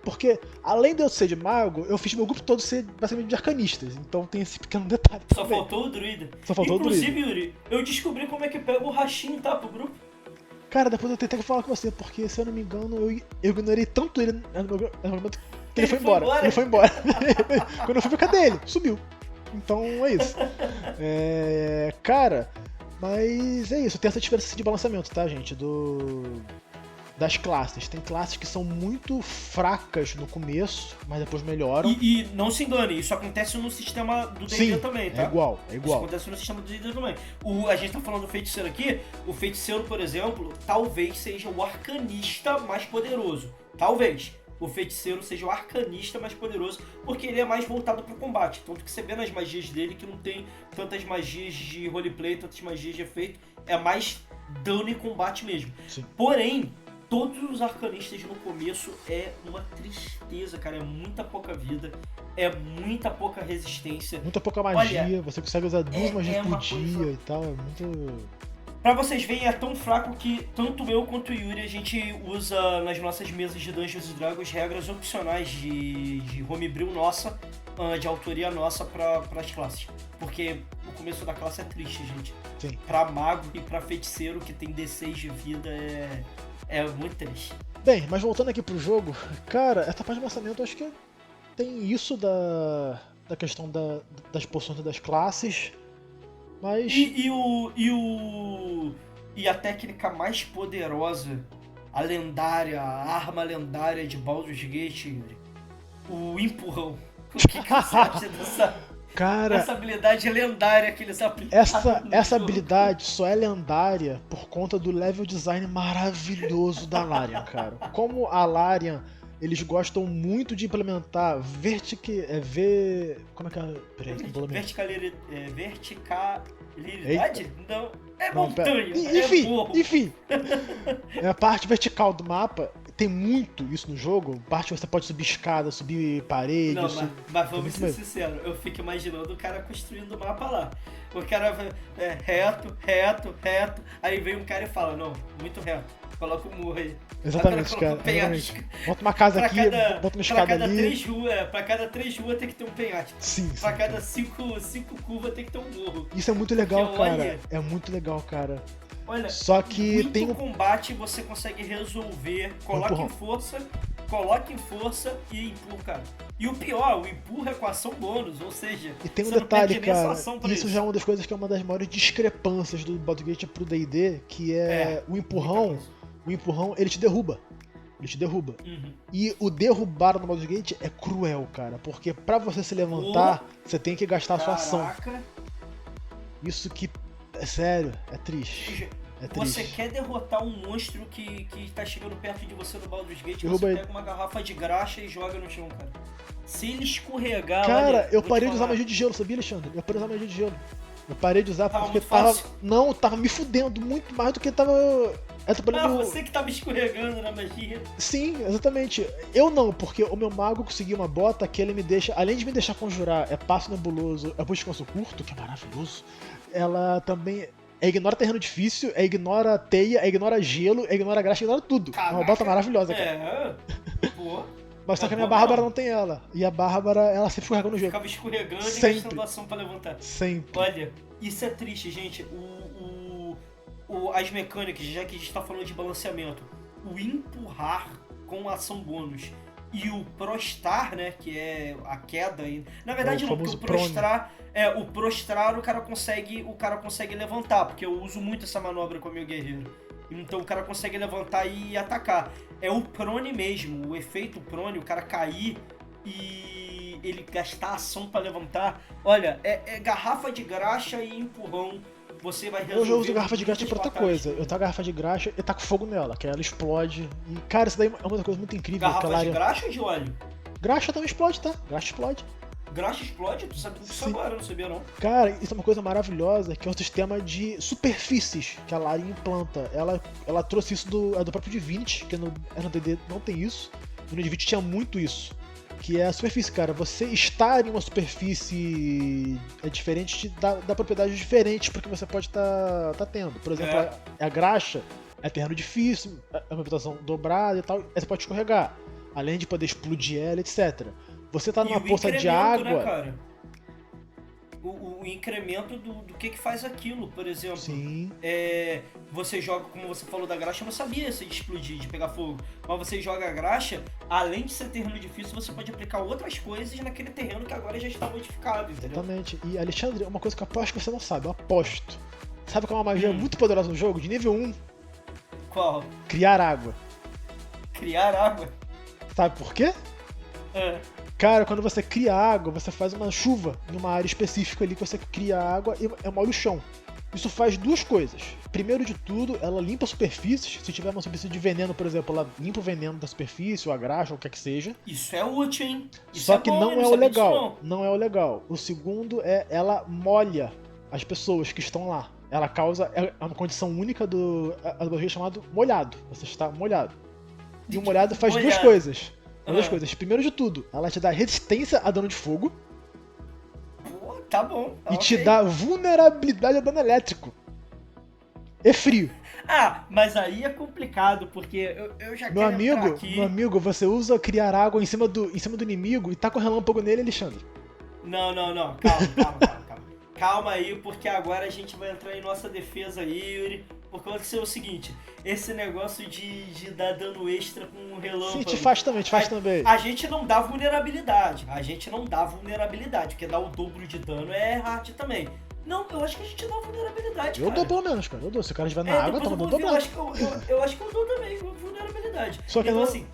Porque, além de eu ser de mago, eu fiz meu grupo todo ser basicamente de arcanistas. Então tem esse pequeno detalhe. Só faltou o druida. Inclusive, o druida. Yuri, eu descobri como é que pega o Rashin, tá, pro grupo. Cara, depois eu tentei falar com você, porque, se eu não me engano, eu ignorei tanto ele no momento que ele foi embora. Ele foi embora. Quando eu fui ver, cadê ele? Sumiu. Então é isso. Cara, mas é isso. Tem essa diferença de balanceamento, tá, gente? Das classes. Tem classes que são muito fracas no começo, mas depois melhoram. E não se engane, isso acontece no sistema do D&D também, tá? É igual. Isso acontece no sistema do D&D também. A gente tá falando do feiticeiro aqui, o feiticeiro, por exemplo, talvez seja o arcanista mais poderoso. Talvez. O feiticeiro seja o arcanista mais poderoso, porque ele é mais voltado pro combate. Tanto que você vê nas magias dele que não tem tantas magias de roleplay, tantas magias de efeito. É mais dano e combate mesmo. Sim. Porém, todos os arcanistas no começo é uma tristeza, cara. É muita pouca vida, é muita pouca resistência. Muita pouca magia, olha, você consegue usar 2 magias por dia coisa... e tal, é muito... Pra vocês verem, é tão fraco que tanto eu quanto o Yuri, a gente usa nas nossas mesas de Dungeons & Dragons regras opcionais de homebrew nossa, de autoria nossa pras classes. Porque o começo da classe é triste, gente. Sim. Pra mago e pra feiticeiro que tem D6 de vida é muito triste. Bem, mas voltando aqui pro jogo, cara, essa parte de lançamento eu acho que tem isso da questão das poções das classes, mas... E a técnica mais poderosa, a arma lendária de Baldur's Gate, Yuri, o empurrão. O que você acha dessa... Cara, essa habilidade lendária que eles aplicaram. Essa habilidade só é lendária por conta do level design maravilhoso da Larian, cara. Como a Larian, eles gostam muito de implementar como é que é? Peraí, verticalidade? Não, é montanha, Enfim, a parte vertical do mapa tem muito isso no jogo. Parte que você pode subir escada, subir parede. Não, mas vamos ser sinceros, eu fico imaginando o cara construindo o mapa lá. O cara reto, aí vem um cara e fala, não, muito reto, coloca o murro aí. Exatamente, cara. Bota uma casa aqui, bota uma escada ali. Pra cada 3 ruas tem que ter um penhasco. Sim. Pra cada 5 curvas tem que ter um morro. Isso é muito legal, cara. É muito legal, cara. Olha, só que tem combate você consegue resolver, coloca em força e empurra, cara. E o pior, o empurra é com ação bônus, ou seja, e tem um detalhe, cara, isso já é uma das coisas que é uma das maiores discrepâncias do Baldur's Gate pro D&D, que é o empurrão, ele te derruba. Uhum. E o derrubar no Baldur's Gate é cruel, cara, porque pra você se levantar, você tem que gastar a sua ação. Isso que, é sério, é triste. Você quer derrotar um monstro que tá chegando perto de você no Baldur's Gate, você pega uma garrafa de graxa e joga no chão, cara. Se ele escorregar... Cara, eu parei de usar magia de gelo, sabia, Alexandre? Eu parei de usar magia de gelo. Eu parei de usar porque tava me fudendo muito mais do que tava Eu tô falando... você que tava escorregando na magia. Sim, exatamente. Eu não, porque o meu mago conseguiu uma bota que ele me deixa, além de me deixar conjurar, é passo nebuloso, é descanso curto, que é maravilhoso. Ela também ignora terreno difícil, ignora teia, ignora gelo, ignora graxa, ignora tudo. É uma bota maravilhosa, cara. Pô. Mas só que a minha Bárbara não tem ela. E a Bárbara, ela sempre escorregou no jogo. Ficava escorregando Sempre. e gastando ação pra levantar. Sempre. Olha, isso é triste, gente. As mecânicas, já que a gente tá falando de balanceamento, o empurrar com ação bônus e o prostar, né, que é a queda. Na verdade não, porque o prostrar, o prostrar o cara consegue levantar, porque eu uso muito essa manobra com o meu guerreiro. Então o cara consegue levantar e atacar. É o prone mesmo, o efeito prone, o cara cair e ele gastar ação pra levantar. Olha, é garrafa de graxa e empurrão. Você vai resolver. Eu já uso garrafa de graxa pra outra coisa. Eu taco a garrafa de graxa e taco fogo nela, que ela explode. E, cara, isso daí é uma coisa muito incrível. Garrafa de graxa ou de óleo? Graxa também explode, tá? Graxa explode. Graxa explode? Tu sabe disso agora, eu não sabia não. Cara, isso é uma coisa maravilhosa, que é o sistema de superfícies que a Lari implanta. Ela trouxe isso do próprio Divinity, que no D&D não tem isso. No Divinity tinha muito isso. Que é a superfície, cara. Você estar em uma superfície é diferente, dá propriedades diferentes porque você pode tá tendo. Por exemplo, a graxa é terreno difícil, é uma habitação dobrada e tal, aí você pode escorregar. Além de poder explodir ela, etc. Você tá numa poça de água. Né, cara? O incremento do que faz aquilo, por exemplo. Sim. Você joga, como você falou da graxa, eu não sabia se de explodir, de pegar fogo. Mas você joga a graxa, além de ser terreno difícil, você pode aplicar outras coisas naquele terreno que agora já está modificado, entendeu? Exatamente. E, Alexandre, uma coisa que eu aposto que você não sabe, eu aposto. Sabe qual é uma magia muito poderosa no jogo? De nível 1. Qual? Criar água. Criar água? Sabe por quê? Cara, quando você cria água, você faz uma chuva numa área específica ali que você cria água e molha o chão. Isso faz duas coisas. Primeiro de tudo, ela limpa superfícies. Se tiver uma superfície de veneno, por exemplo, ela limpa o veneno da superfície, ou a graxa, ou o que é que seja. Isso é útil, hein? Isso Só que bom, não é não o legal. Disso, não é o legal. O segundo é ela molha as pessoas que estão lá. Ela causa. É uma condição única do barril chamado molhado. Você está molhado. E o molhado faz duas coisas. Duas coisas. Primeiro de tudo, ela te dá resistência a dano de fogo. Pô, tá bom. E te dá vulnerabilidade a dano elétrico. E frio. Ah, mas aí é complicado, porque eu já Meu quero entrar aqui... Meu amigo, você usa criar água em cima do inimigo e tá com relâmpago nele, Alexandre. Não. Calma. Calma aí, porque agora a gente vai entrar em nossa defesa aí, Yuri. Porque vai ser o seguinte, esse negócio de dar dano extra com relâmpago... Sim, te faz também. A gente não dá vulnerabilidade, porque dar o dobro de dano é hard também. Não, eu acho que a gente dá vulnerabilidade, Eu dou pelo menos, cara. Eu dou. Se o cara estiver na água, toma dano eu dobrado. acho que eu dou também vulnerabilidade. Só que então, não, assim,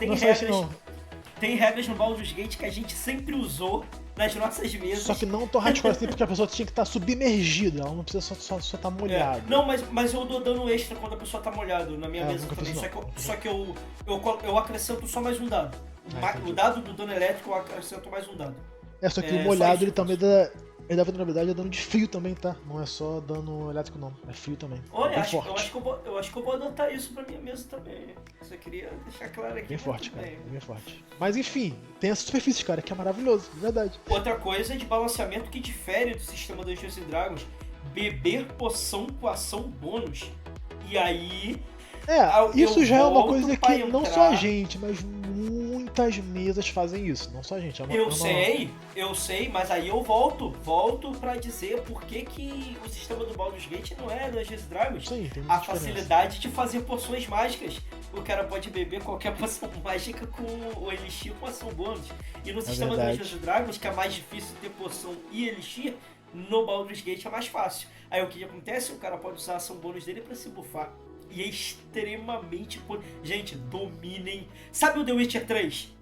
tem regras no Baldur's Gate que a gente sempre usou nas nossas mesas. Só que não tão hardcore assim, porque a pessoa tinha que estar submergida, ela não precisa só estar molhada. Não, mas eu dou dano extra quando a pessoa tá molhada na minha mesa também. Só que eu acrescento só mais um dado. O dado do dano elétrico eu acrescento mais um dado. Só que o molhado ele também dá vulnerabilidade, é dano de frio também, tá? Não é só dano elétrico não, é frio também. Olha, bem forte. eu acho que eu vou adotar isso pra minha mesa também. Só queria deixar claro aqui. Bem forte, cara. Bem forte. Mas enfim, tem essa superfície, cara, que é maravilhoso, de verdade. Outra coisa é de balanceamento que difere do sistema Dungeons & Dragons. Beber poção com ação bônus. E aí... isso já é uma coisa que não só a gente, mas muitas mesas fazem isso. Não só a gente. Eu sei, mas aí eu volto pra dizer por que o sistema do Baldur's Gate não é Dungeons & Dragons. Sim, tem a facilidade de fazer poções mágicas. O cara pode beber qualquer poção mágica com o elixir com ação bônus. E no sistema do Dungeons & Dragons, que é mais difícil ter poção e elixir, no Baldur's Gate é mais fácil. Aí o que acontece? O cara pode usar a ação bônus dele pra se buffar. E é extremamente... Gente, dominem... Sabe o The Witcher 3?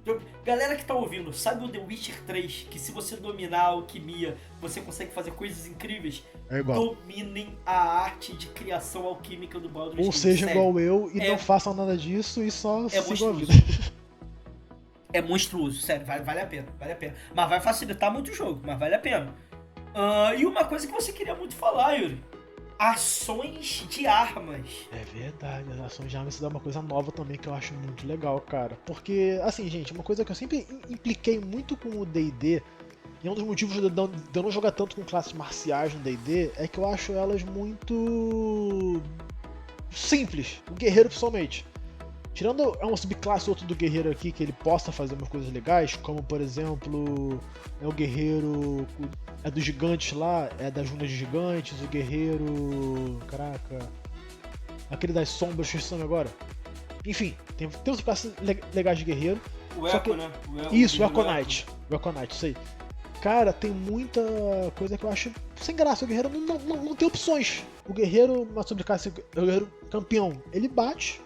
Galera que tá ouvindo, sabe o The Witcher 3? Que se você dominar a alquimia, você consegue fazer coisas incríveis? É igual. Dominem a arte de criação alquímica do Baldur's Gate. Ou seja, igual eu, e não façam nada disso e só sigam a vida. É monstruoso, sério, vale a pena. Mas vai facilitar muito o jogo, mas vale a pena. E uma coisa que você queria muito falar, Yuri. ações de armas. É verdade, as ações de armas isso dá uma coisa nova também que eu acho muito legal, cara. Porque, assim, gente, uma coisa que eu sempre impliquei muito com o D&D, e é um dos motivos de eu não jogar tanto com classes marciais no D&D, é que eu acho elas muito simples, o guerreiro principalmente. Tirando uma subclasse ou outro do guerreiro aqui que ele possa fazer umas coisas legais, como por exemplo, o guerreiro dos gigantes lá, é das runas de gigantes, o guerreiro. Caraca. Aquele das sombras, esqueci o nome agora. Enfim, tem umas classes legais de guerreiro. O Echo, né? Isso, o Echo-Knight. O Echo-Knight, isso aí. Cara, tem muita coisa que eu acho sem graça. O guerreiro não tem opções. O guerreiro, uma subclasse, o guerreiro campeão, ele bate.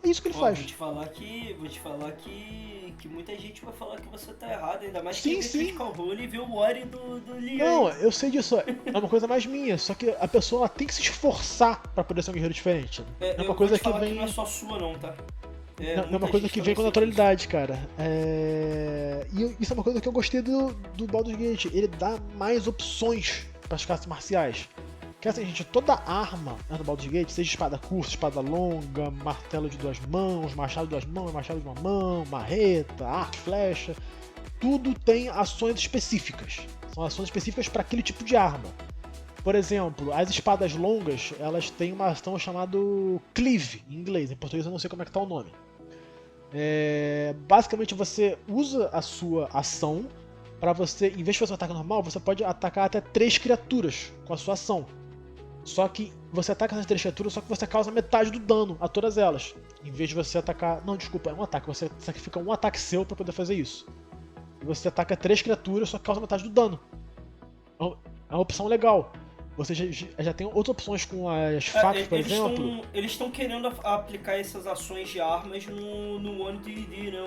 É isso que ele faz. Vou te falar que muita gente vai falar que você tá errado, ainda mais sim, que sim. Critical Role e vê o Ori do Leon. Não, eu sei disso. É uma coisa mais minha. Só que a pessoa ela tem que se esforçar pra poder ser um guerreiro diferente. É uma coisa que vem. Que não é só sua, não, tá? Não é uma coisa que vem com naturalidade, cara. E isso é uma coisa que eu gostei do Baldur's Gate. Ele dá mais opções para as classes marciais. Que assim, gente, toda arma no Baldur's Gate, seja espada curta, espada longa, martelo de 2 mãos, machado de 2 mãos, machado de 1 mão, marreta, arco, flecha, tudo tem ações específicas. São ações específicas para aquele tipo de arma. Por exemplo, as espadas longas, elas têm uma ação chamada cleave, em inglês. Em português eu não sei como é que tá o nome. Basicamente você usa a sua ação para você, em vez de fazer um ataque normal, você pode atacar até 3 criaturas com a sua ação. Só que você ataca essas 3 criaturas, só que você causa metade do dano a todas elas. Em vez de você atacar... Não, desculpa, é um ataque. Você sacrifica um ataque seu para poder fazer isso. E você ataca 3 criaturas, só que causa metade do dano. É uma opção legal. Você já tem outras opções com as facas, por exemplo. Eles estão querendo aplicar essas ações de armas no One D&D, né?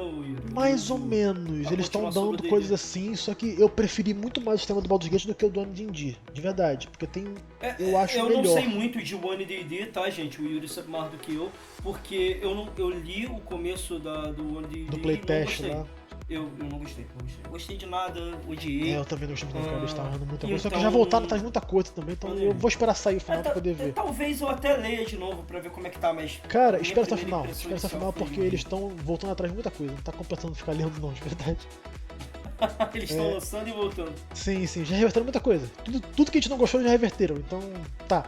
Mais ou menos. Eles estão dando coisas assim, só que eu preferi muito mais o sistema do Baldur's Gate do que o do One D&D, de verdade. Porque tem... eu acho melhor. Eu não sei muito de One D&D, tá, gente? O Yuri sabe mais do que eu. Porque eu li o começo do One D&D do playtest lá. Eu não gostei. Não gostei de nada, odiei. Eu também não gostei muito, cara. Eles estavam errando muita coisa. Só que já voltaram atrás de muita coisa também, então eu vou esperar sair o final pra poder ver. Talvez eu até leia de novo pra ver como é que tá, mas... Cara, espera até o final. Espera até o final porque eles estão voltando atrás de muita coisa. Não tá compensando ficar lendo não, de verdade. Eles estão lançando e voltando. Sim, já reverteram muita coisa. Tudo que a gente não gostou já reverteram, então tá.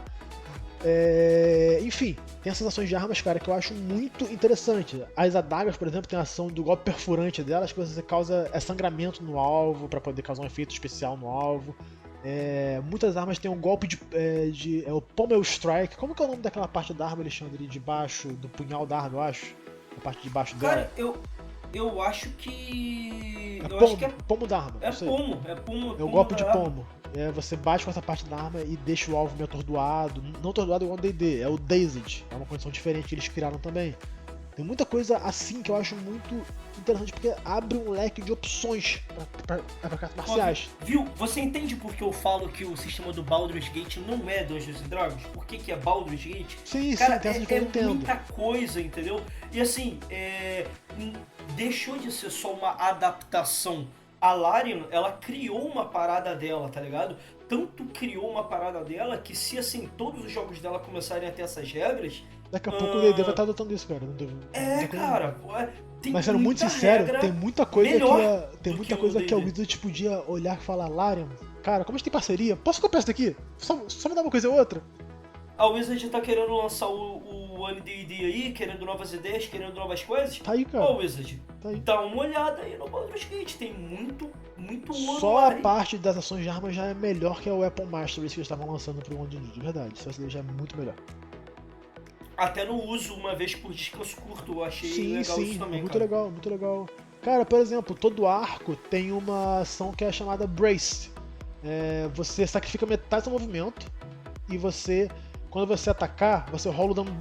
Enfim, tem essas ações de armas, cara, que eu acho muito interessante. As adagas, por exemplo, tem a ação do golpe perfurante delas, que você causa sangramento no alvo, pra poder causar um efeito especial no alvo. Muitas armas têm um golpe é o Pommel Strike. Como que é o nome daquela parte da arma, Alexandre? De baixo, do punhal da arma, eu acho. A parte de baixo dela. Cara, eu acho que... Pomo da arma. É pomo. É o golpe de pomo. Você bate com essa parte da arma e deixa o alvo meio atordoado. Não atordoado igual o D&D, é o Dazed. É uma condição diferente que eles criaram também. Tem muita coisa assim que eu acho muito interessante, porque abre um leque de opções para cartas marciais. Viu? Você entende por que eu falo que o sistema do Baldur's Gate não é Dungeons & Dragons? Por que é Baldur's Gate? Sim, cara, tem essa que eu entendo. Muita coisa, entendeu? E assim, deixou de ser só uma adaptação. A Larian, ela criou uma parada dela, tá ligado? Tanto criou uma parada dela que se, assim, todos os jogos dela começarem a ter essas regras... Daqui a pouco o D&D vai estar adotando isso, cara. Cara, tem mas sendo muito sincero, tem muita coisa que a Wizard podia olhar e falar, Larian, cara, como a gente tem parceria, posso comprar isso daqui? Só me dar uma coisa ou outra? A Wizard tá querendo lançar o One D&D aí, querendo novas ideias, querendo novas coisas. Tá aí, cara. Ô, Wizard, dá uma olhada aí no Baldur's Gate, tem muito ouro. Só a parte das ações de armas já é melhor que o Weapon Mastery que eles estavam lançando pro One D&D, de verdade. Isso já é muito melhor. Até no uso uma vez por descanso curto, eu achei legal isso também, muito legal, muito legal. Cara, por exemplo, todo arco tem uma ação que é chamada Brace. Você sacrifica metade do seu movimento e quando você atacar, você rola o dano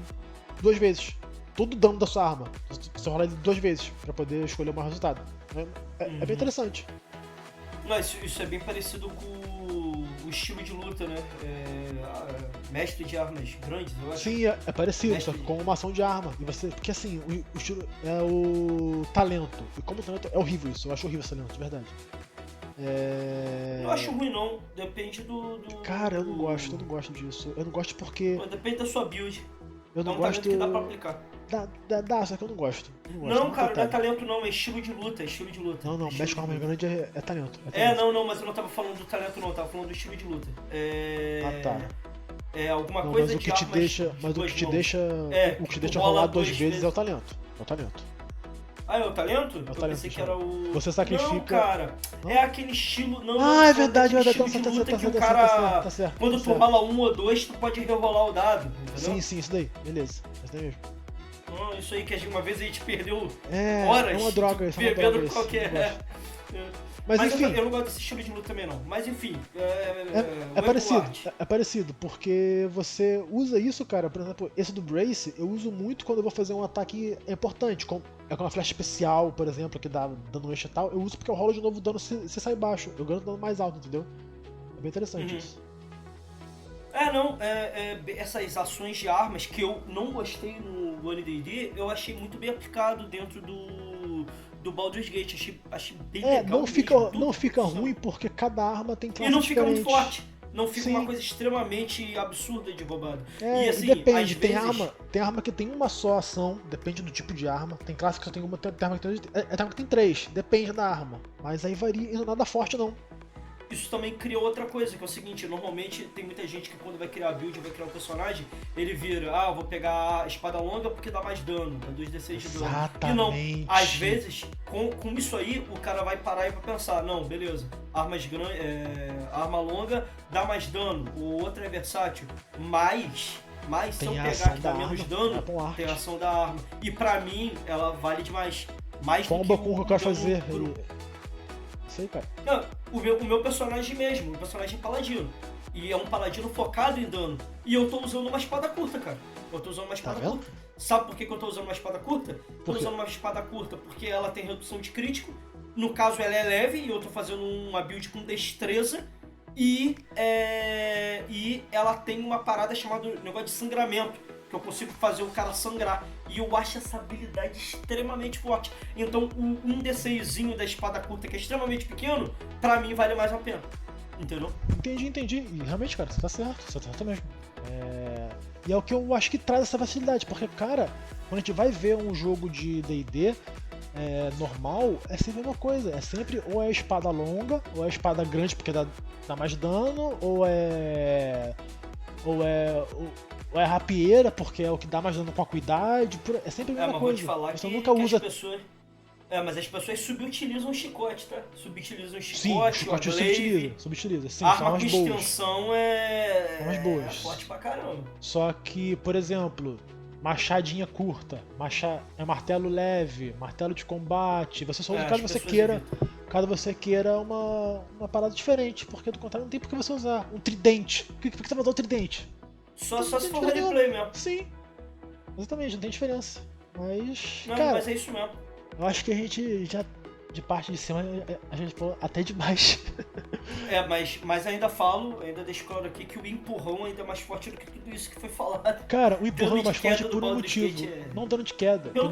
2 vezes. Todo o dano da sua arma. Você rola ele 2 vezes pra poder escolher o maior resultado. É bem interessante. Não, isso é bem parecido com o estilo de luta, né? Mestre de armas grandes, eu acho. Sim, é parecido, só que com uma ação de arma. Porque assim, o estilo é o talento. E como o talento é horrível isso, eu acho horrível esse talento, de verdade. Não acho ruim não, depende Cara, eu não gosto disso. Eu não gosto porque... Depende da sua build. Eu não é um gosto... talento que dá pra aplicar. Dá, só que eu não gosto. Não, cara, não é talento não, é estilo de luta, Não, mexe com arma grande é talento. Não, mas eu não tava falando do talento não, eu tava falando do estilo de luta. Tá. Alguma não, coisa mas o que de te deixa, mas o que te deixa rolar 2 vezes é o talento. É o talento. Ah, é o talento? É o eu talento, pensei que era o... Você sacrifica... Não, cara. Não? É aquele estilo... É verdade. Tá certo. Quando tu rola 1 ou 2, tu pode rerolar o dado, entendeu? Sim, isso daí. Beleza. Isso daí mesmo. Isso aí que uma vez a gente perdeu horas. É uma droga isso. Pegando qualquer... Mas enfim... eu não gosto desse estilo de luta também não. Mas enfim... É parecido, porque você usa isso, cara. Por exemplo, esse do Brace, eu uso muito quando eu vou fazer um ataque importante. Com uma flecha especial, por exemplo, que dá dano extra e tal. Eu uso porque eu rolo de novo o dano se sai baixo. Eu ganho dano mais alto, entendeu? É bem interessante isso. Essas ações de armas que eu não gostei no One D&D, eu achei muito bem aplicado dentro do Baldur's Gate, achei bem legal. Não fica ruim porque cada arma tem classe diferente. E não fica muito forte. Não fica uma coisa extremamente absurda de roubada. E assim, depende, tem arma que tem uma só ação, depende do tipo de arma. Tem classe que só tem uma, tem arma que tem 3, depende da arma. Mas aí varia e não é nada forte não. Isso também criou outra coisa, que é o seguinte, normalmente tem muita gente que quando vai criar a build, vai criar um personagem, ele vira, eu vou pegar a espada longa porque dá mais dano, dá 2d6 de dano. Exatamente. E não, às vezes, com isso aí, o cara vai parar e vai pensar, não, beleza, arma longa dá mais dano, o outro é versátil, mas se eu pegar que dá menos dano, tem a ação da arma. E pra mim, ela vale demais. Mais Bomba com o que eu quero fazer. Sei, cara. Não, o meu personagem mesmo, o personagem paladino. E é um paladino focado em dano. E eu tô usando uma espada curta, cara. Eu tô usando uma espada curta. Sabe por que eu tô usando uma espada curta? Tô usando uma espada curta porque ela tem redução de crítico. No caso, ela é leve e eu tô fazendo uma build com destreza. E ela tem uma parada chamada negócio de sangramento. Que eu consigo fazer o cara sangrar. E eu acho essa habilidade extremamente forte. Então, um D6zinho da espada curta, que é extremamente pequeno, pra mim vale mais a pena. Entendeu? Entendi. E realmente, cara, você tá certo mesmo. E é o que eu acho que traz essa facilidade. Porque, cara, quando a gente vai ver um jogo de D&D normal, é sempre a mesma coisa. É sempre ou é espada longa, ou é espada grande porque dá mais dano, ou é rapieira, porque é o que dá mais dano com a acuidade. É sempre a mesma coisa. Vou te falar você nunca usa... as pessoas... mas as pessoas subutilizam o chicote, tá? Subutilizam o chicote, sim, o chicote subutiliza. Sim, a são arma as com boas. extensão são as boas. É forte pra caramba. Só que, por exemplo, machadinha curta, martelo leve, martelo de combate, você só usa caso você queira uma parada diferente, porque do contrário não tem por que você usar um tridente. Por que você vai usar o tridente? Só se for roleplay mesmo. Sim, exatamente, não tem diferença. Mas, mas é isso mesmo. Eu acho que a gente já, de parte de cima, a gente falou até demais. Mas ainda deixo claro aqui que o empurrão ainda é mais forte do que tudo isso que foi falado. Cara, o empurrão é mais forte por um motivo. Não dano de queda. Tem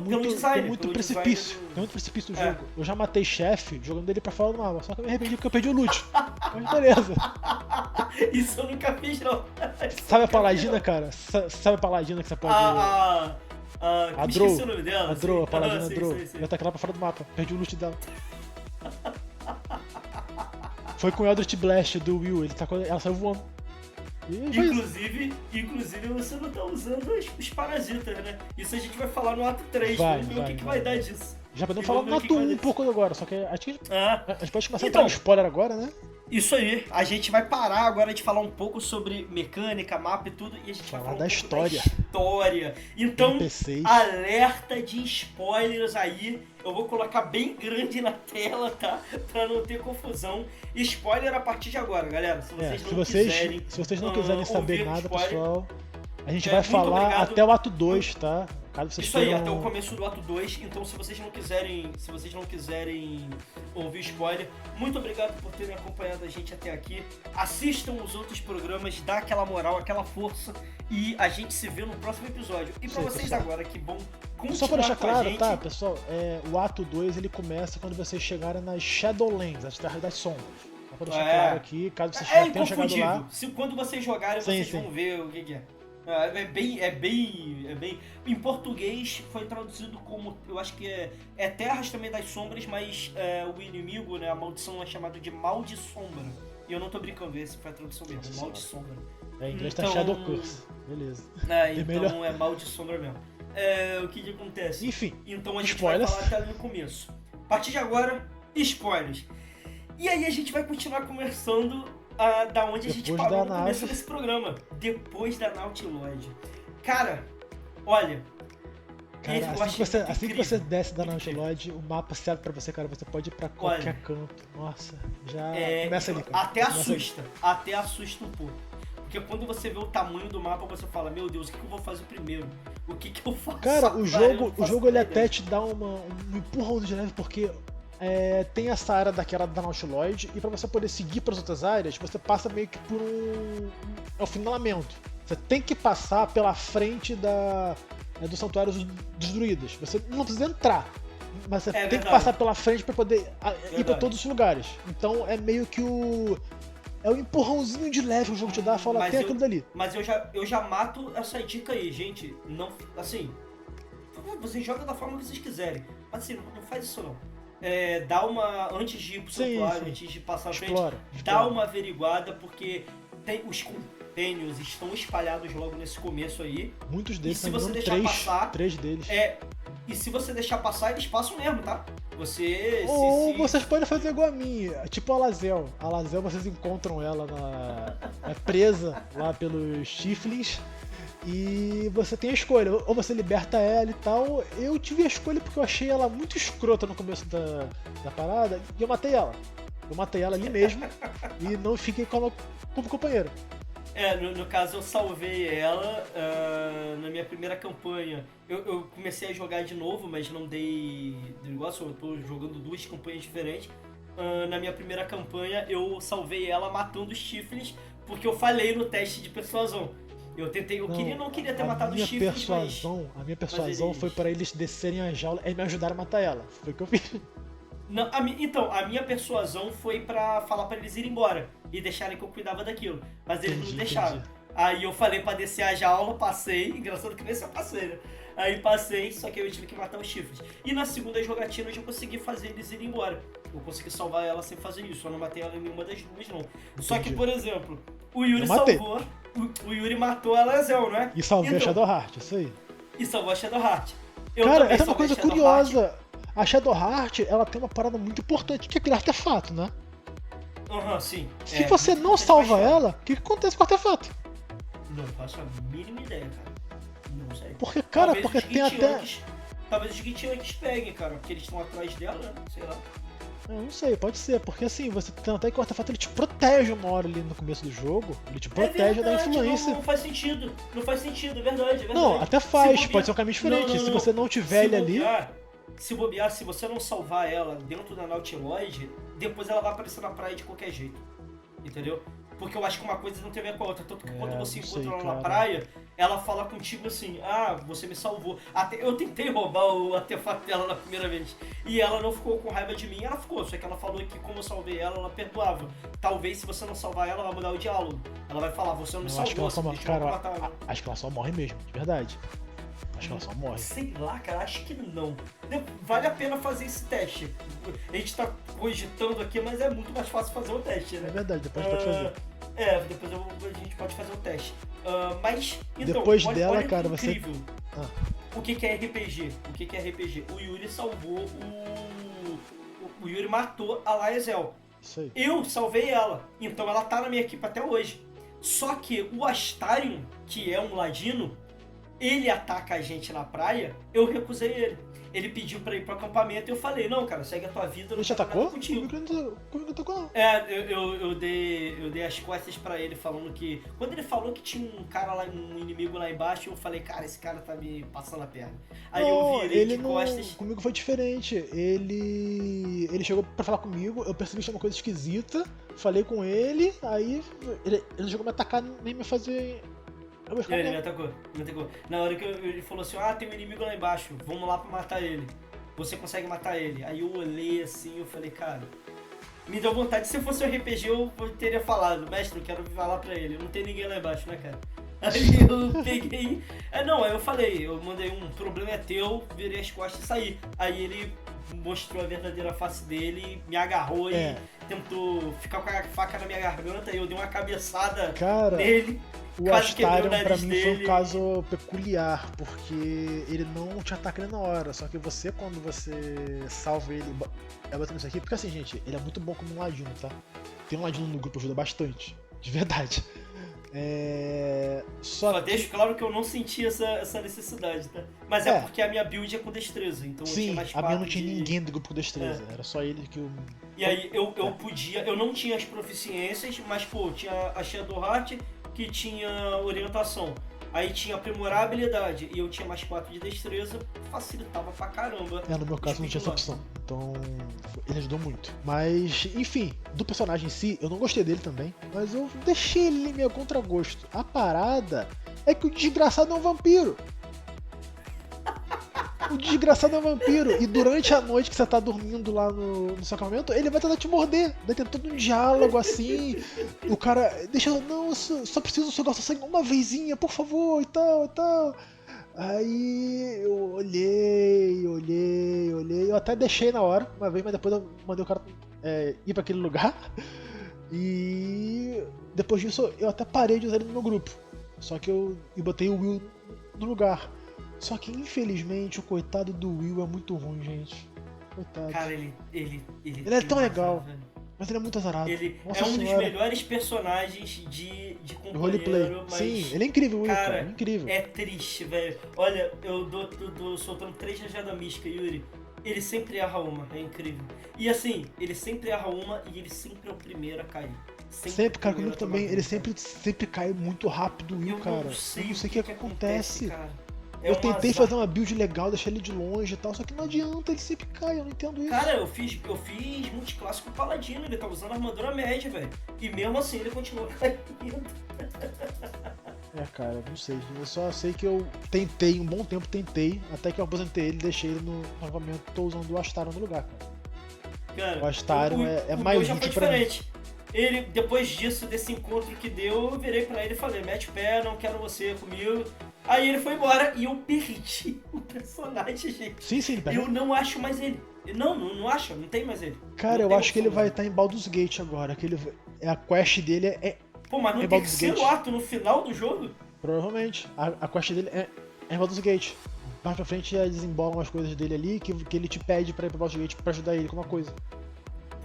muito precipício. Tem muito precipício no jogo. Eu já matei chefe jogando ele pra fora do mapa, só que eu me arrependi porque eu perdi o loot. Mas beleza. Isso eu nunca fiz, não. Sabe a paladina, cara? Sabe a paladina que você pode... a Drow. Esqueci o nome dela. A Drow, a paladina Drow. Eu ataquei ela pra fora do mapa. Perdi o loot dela. Foi com o Eldritch Blast do Will. Ela saiu voando. Inclusive você não tá usando os parasitas, né? Isso a gente vai falar no ato 3. Vamos ver o que vai dar disso. Já podemos falar no ato 1 um pouco agora, só que acho que a gente pode começar a entrar no spoiler agora, né? Isso aí, a gente vai parar agora de falar um pouco sobre mecânica, mapa e tudo, e a gente vai falar da história. Então, NPCs. Alerta de spoilers aí, eu vou colocar bem grande na tela, tá? Pra não ter confusão. Spoiler a partir de agora, galera, se vocês não quiserem saber nada, spoiler, pessoal, a gente vai falar até o ato 2, tá? Caso vocês Isso aí, queiram... até o começo do ato 2. Então, se vocês não quiserem ouvir spoiler, muito obrigado por terem acompanhado a gente até aqui. Assistam os outros programas, dá aquela moral, aquela força, e a gente se vê no próximo episódio. E pra vocês pessoal, agora que vão continuar só pra deixar com a claro, gente... tá, pessoal? O ato 2 ele começa quando vocês chegarem nas Shadowlands, as Terras das Sombras. Só pra deixar claro aqui, caso vocês já tenham chegado lá. Quando vocês jogarem, vocês vão ver o que é. É bem. Em português foi traduzido como. Eu acho que é Terras também das Sombras, mas o inimigo, né? A maldição é chamada de Mal de Sombra. E eu não tô brincando, esse foi a tradução mesmo, Mal de Sombra. Em inglês tá Shadow Curse. Beleza. Então é Mal de Sombra mesmo. O que acontece? Enfim. Então a gente spoilers. vai falar até ali no começo. A partir de agora, spoilers. E aí a gente vai continuar conversando da onde a gente parou no começo desse programa. Depois da Nautiloid. Cara, olha... Cara, assim que você desce da Nautiloid, o mapa se abre pra você, cara. Você pode ir pra qualquer canto. Nossa, já começa ali, cara. Até assusta um pouco. Porque quando você vê o tamanho do mapa, você fala, meu Deus, o que eu vou fazer primeiro? O que eu faço? Cara, o jogo ele até te dá um empurrão de leve, porque tem essa área daquela da Nautiloid, e pra você poder seguir pras outras áreas, você passa meio que por um finalamento. Você tem que passar pela frente do Santuário dos Druidas. Você não precisa entrar, mas você tem que passar pela frente pra poder ir pra todos os lugares. Então é meio que é um empurrãozinho de leve que o jogo te dá, fala, tem aquilo dali. Mas eu já mato essa dica aí, gente. Não, assim, vocês jogam da forma que vocês quiserem, mas assim, não faz isso não. Dá uma, antes de ir pro santuário, antes de passar a frente, dá uma averiguada, porque os compênios estão espalhados logo nesse começo aí. Muitos deles, e se você deixar passar, 3 deles. E se você deixar passar, eles passam mesmo, tá? Vocês podem fazer igual a mim, tipo a Lazel. A Lazel, vocês encontram ela presa lá pelos Chiflins. E você tem a escolha, ou você liberta ela e tal. Eu tive a escolha porque eu achei ela muito escrota no começo da parada, e eu matei ela. Eu matei ela ali mesmo e não fiquei como companheiro. No caso eu salvei ela na minha primeira campanha. Eu comecei a jogar de novo, mas não dei negócio, eu tô jogando 2 campanhas diferentes. Na minha primeira campanha eu salvei ela matando os chifres, porque eu falhei no teste de persuasão. Eu não queria ter matado os chifres, A minha persuasão foi para eles descerem a jaula e me ajudaram a matar ela. Foi o que eu fiz. Não, a minha persuasão foi pra falar pra eles irem embora e deixarem que eu cuidava daquilo. Mas eles não deixaram. Aí eu falei pra descer a jaula, passei. Engraçado que nesse eu passei, né? Aí passei, só que eu tive que matar os chifres. E na segunda jogatina eu já consegui fazer eles irem embora. Eu consegui salvar ela sem fazer isso. Eu não matei ela em nenhuma das duas, não. Entendi. Só que, por exemplo, o Yuri salvou. O Yuri matou a Lazel, não é? E salvou a Shadowheart, isso aí. E salvou a Shadowheart. Cara, essa é uma coisa curiosa. A Shadowheart, ela tem uma parada muito importante, que é aquele artefato, né? Sim. Se você não salva ela, o que acontece com o artefato? Não faço a mínima ideia, cara. Não sei. Porque, cara, tem até... Talvez os Gitianques peguem, cara, porque eles estão atrás dela, né? Sei lá. Eu não sei, pode ser, porque assim, você tem até que o artefato ele te protege uma hora ali no começo do jogo, ele te protege da influência. Não faz sentido, é verdade. Não, até faz, pode ser um caminho diferente, se você não tiver ele ali... Se bobear, se você não salvar ela dentro da Nautiloid, depois ela vai aparecer na praia de qualquer jeito, entendeu? Porque eu acho que uma coisa não tem a ver com a outra, tanto que quando você encontra ela na praia, ela fala contigo assim, você me salvou. Eu tentei roubar o artefato dela na primeira vez, e ela não ficou com raiva de mim, ela ficou, só que ela falou que como eu salvei ela, ela perdoava. Talvez se você não salvar ela, vai mudar o diálogo. Ela vai falar, você não me salvou, acho que ela só morre mesmo, de verdade. Acho que ela só morre. Sei lá, cara, acho que não. Vale a pena fazer esse teste. A gente tá cogitando aqui, mas é muito mais fácil fazer o teste, né? É verdade, depois a gente pode fazer. Depois a gente pode fazer o teste. Mas, então, depois dela, cara, incrível. O que é RPG? O Yuri salvou o Yuri matou a Laezel. Isso aí. Eu salvei ela, então ela tá na minha equipe até hoje. Só que o Astarion, que é um ladino, ele ataca a gente na praia, eu recusei ele. ele pediu pra ir pro acampamento e eu falei, não, cara, segue a tua vida, eu Ele não te quero nada atacou? contigo. Comigo não atacou, não. Eu dei as costas pra ele falando que... Quando ele falou que tinha um cara lá, um inimigo lá embaixo, eu falei, cara, esse cara tá me passando a perna. Aí Não, eu virei ele de não. costas. Comigo foi diferente. Ele chegou pra falar comigo, eu percebi que tinha uma coisa esquisita, falei com ele, aí ele chegou a me atacar, nem me fazer. Ele me atacou. Na hora que ele falou assim, tem um inimigo lá embaixo, vamos lá pra matar ele. Você consegue matar ele. Aí eu olhei assim, eu falei, cara... Me deu vontade, se fosse um RPG eu teria falado, mestre, eu quero falar pra ele, não tem ninguém lá embaixo, né, cara? Aí eu peguei... aí eu falei, eu mandei um problema é teu, virei as costas e saí. Aí ele mostrou a verdadeira face dele, me agarrou e tentou ficar com a faca na minha garganta e eu dei uma cabeçada nele. O Astarion pra mim foi um caso peculiar, porque ele não te ataca na hora, só que você, quando você salva ele, é batendo isso aqui, porque assim, gente, ele é muito bom como um ladino, tá? Tem um ladino no grupo, ajuda bastante, de verdade. Só deixo claro que eu não senti essa necessidade, tá? Mas porque a minha build é com destreza, então eu tinha mais 4 a minha não tinha ninguém do grupo com destreza, era só ele que eu... E aí eu podia, eu não tinha as proficiências, mas pô, tinha a Shadowheart, que tinha orientação. Aí tinha aprimorar a habilidade e eu tinha mais 4 de destreza, facilitava pra caramba. No meu caso não tinha essa opção, então ele ajudou muito. Mas, enfim, do personagem em si, eu não gostei dele também, mas eu deixei ele meio contragosto. A parada é que o desgraçado é um vampiro. O desgraçado é um vampiro. E durante a noite que você tá dormindo lá no seu acampamento, ele vai tentar te morder. Vai ter todo um diálogo assim. O cara deixa, não, só preciso do seu gosto sangue uma vezinha, por favor, e tal, e tal. Aí eu olhei. Eu até deixei na hora, uma vez, mas depois eu mandei o cara ir pra aquele lugar. E depois disso eu até parei de usar ele no meu grupo. Só que eu botei o Will no lugar. Só que infelizmente o coitado do Will é muito ruim, gente. Coitado. Cara, ele é tão legal, mas ele é muito azarado. Ele é um dos melhores personagens de companheiro, roleplay. Mas... Sim, ele é incrível, Will, cara. É incrível. É triste, velho. Olha, eu tô soltando 3 rajadas místicas, Yuri. Ele sempre erra uma, é incrível. E assim, ele sempre erra uma e ele sempre é o primeiro a cair. Sempre cara, comigo também, ele sempre cai muito rápido, Will, cara. Eu não sei o que acontece. Cara. Eu tentei fazer uma build legal, deixar ele de longe e tal, só que não adianta, ele sempre cai, eu não entendo isso. Cara, eu fiz multiclasse com o Paladino, ele tá usando armadura média, velho. E mesmo assim ele continua caindo. Cara, não sei. Eu só sei que eu tentei, um bom tempo até que eu aposentei ele e deixei ele no acampamento, tô usando o Astarion no lugar, cara. O Astarion é mais útil pra mim. Ele, depois disso, desse encontro que deu, eu virei pra ele e falei, mete o pé, não quero você comigo. Aí ele foi embora e eu perdi o personagem, gente. Sim, ele perdeu. Eu não acho mais ele. Não acho, não tem mais ele. Cara, eu acho que ele vai estar em Baldur's Gate agora. A quest dele Pô, mas no terceiro ato, no final do jogo? Provavelmente. A quest dele é em Baldur's Gate. Mais pra frente desembolam as coisas dele ali, que ele te pede pra ir pra Baldur's Gate pra ajudar ele com uma coisa.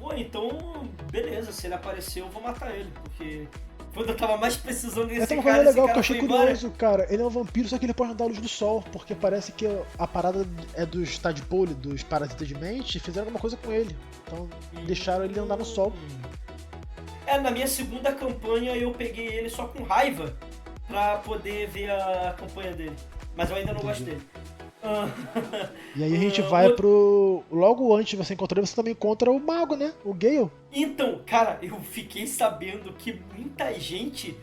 Pô, então, beleza, se ele aparecer eu vou matar ele, porque quando eu tava mais precisando desse tem uma cara, coisa legal que eu foi achei curioso, cara. Ele é um vampiro, só que ele pode andar à luz do sol, porque parece que a parada é dos Tadpole, dos parasitas de mente, e fizeram alguma coisa com ele. Então deixaram ele andar no sol. Na minha segunda campanha eu peguei ele só com raiva pra poder ver a campanha dele. Mas eu ainda não gosto dele. E aí a gente vai pro... Logo antes de você encontrar ele, você também encontra o mago, né? O Gale. Então, cara, eu fiquei sabendo que muita gente,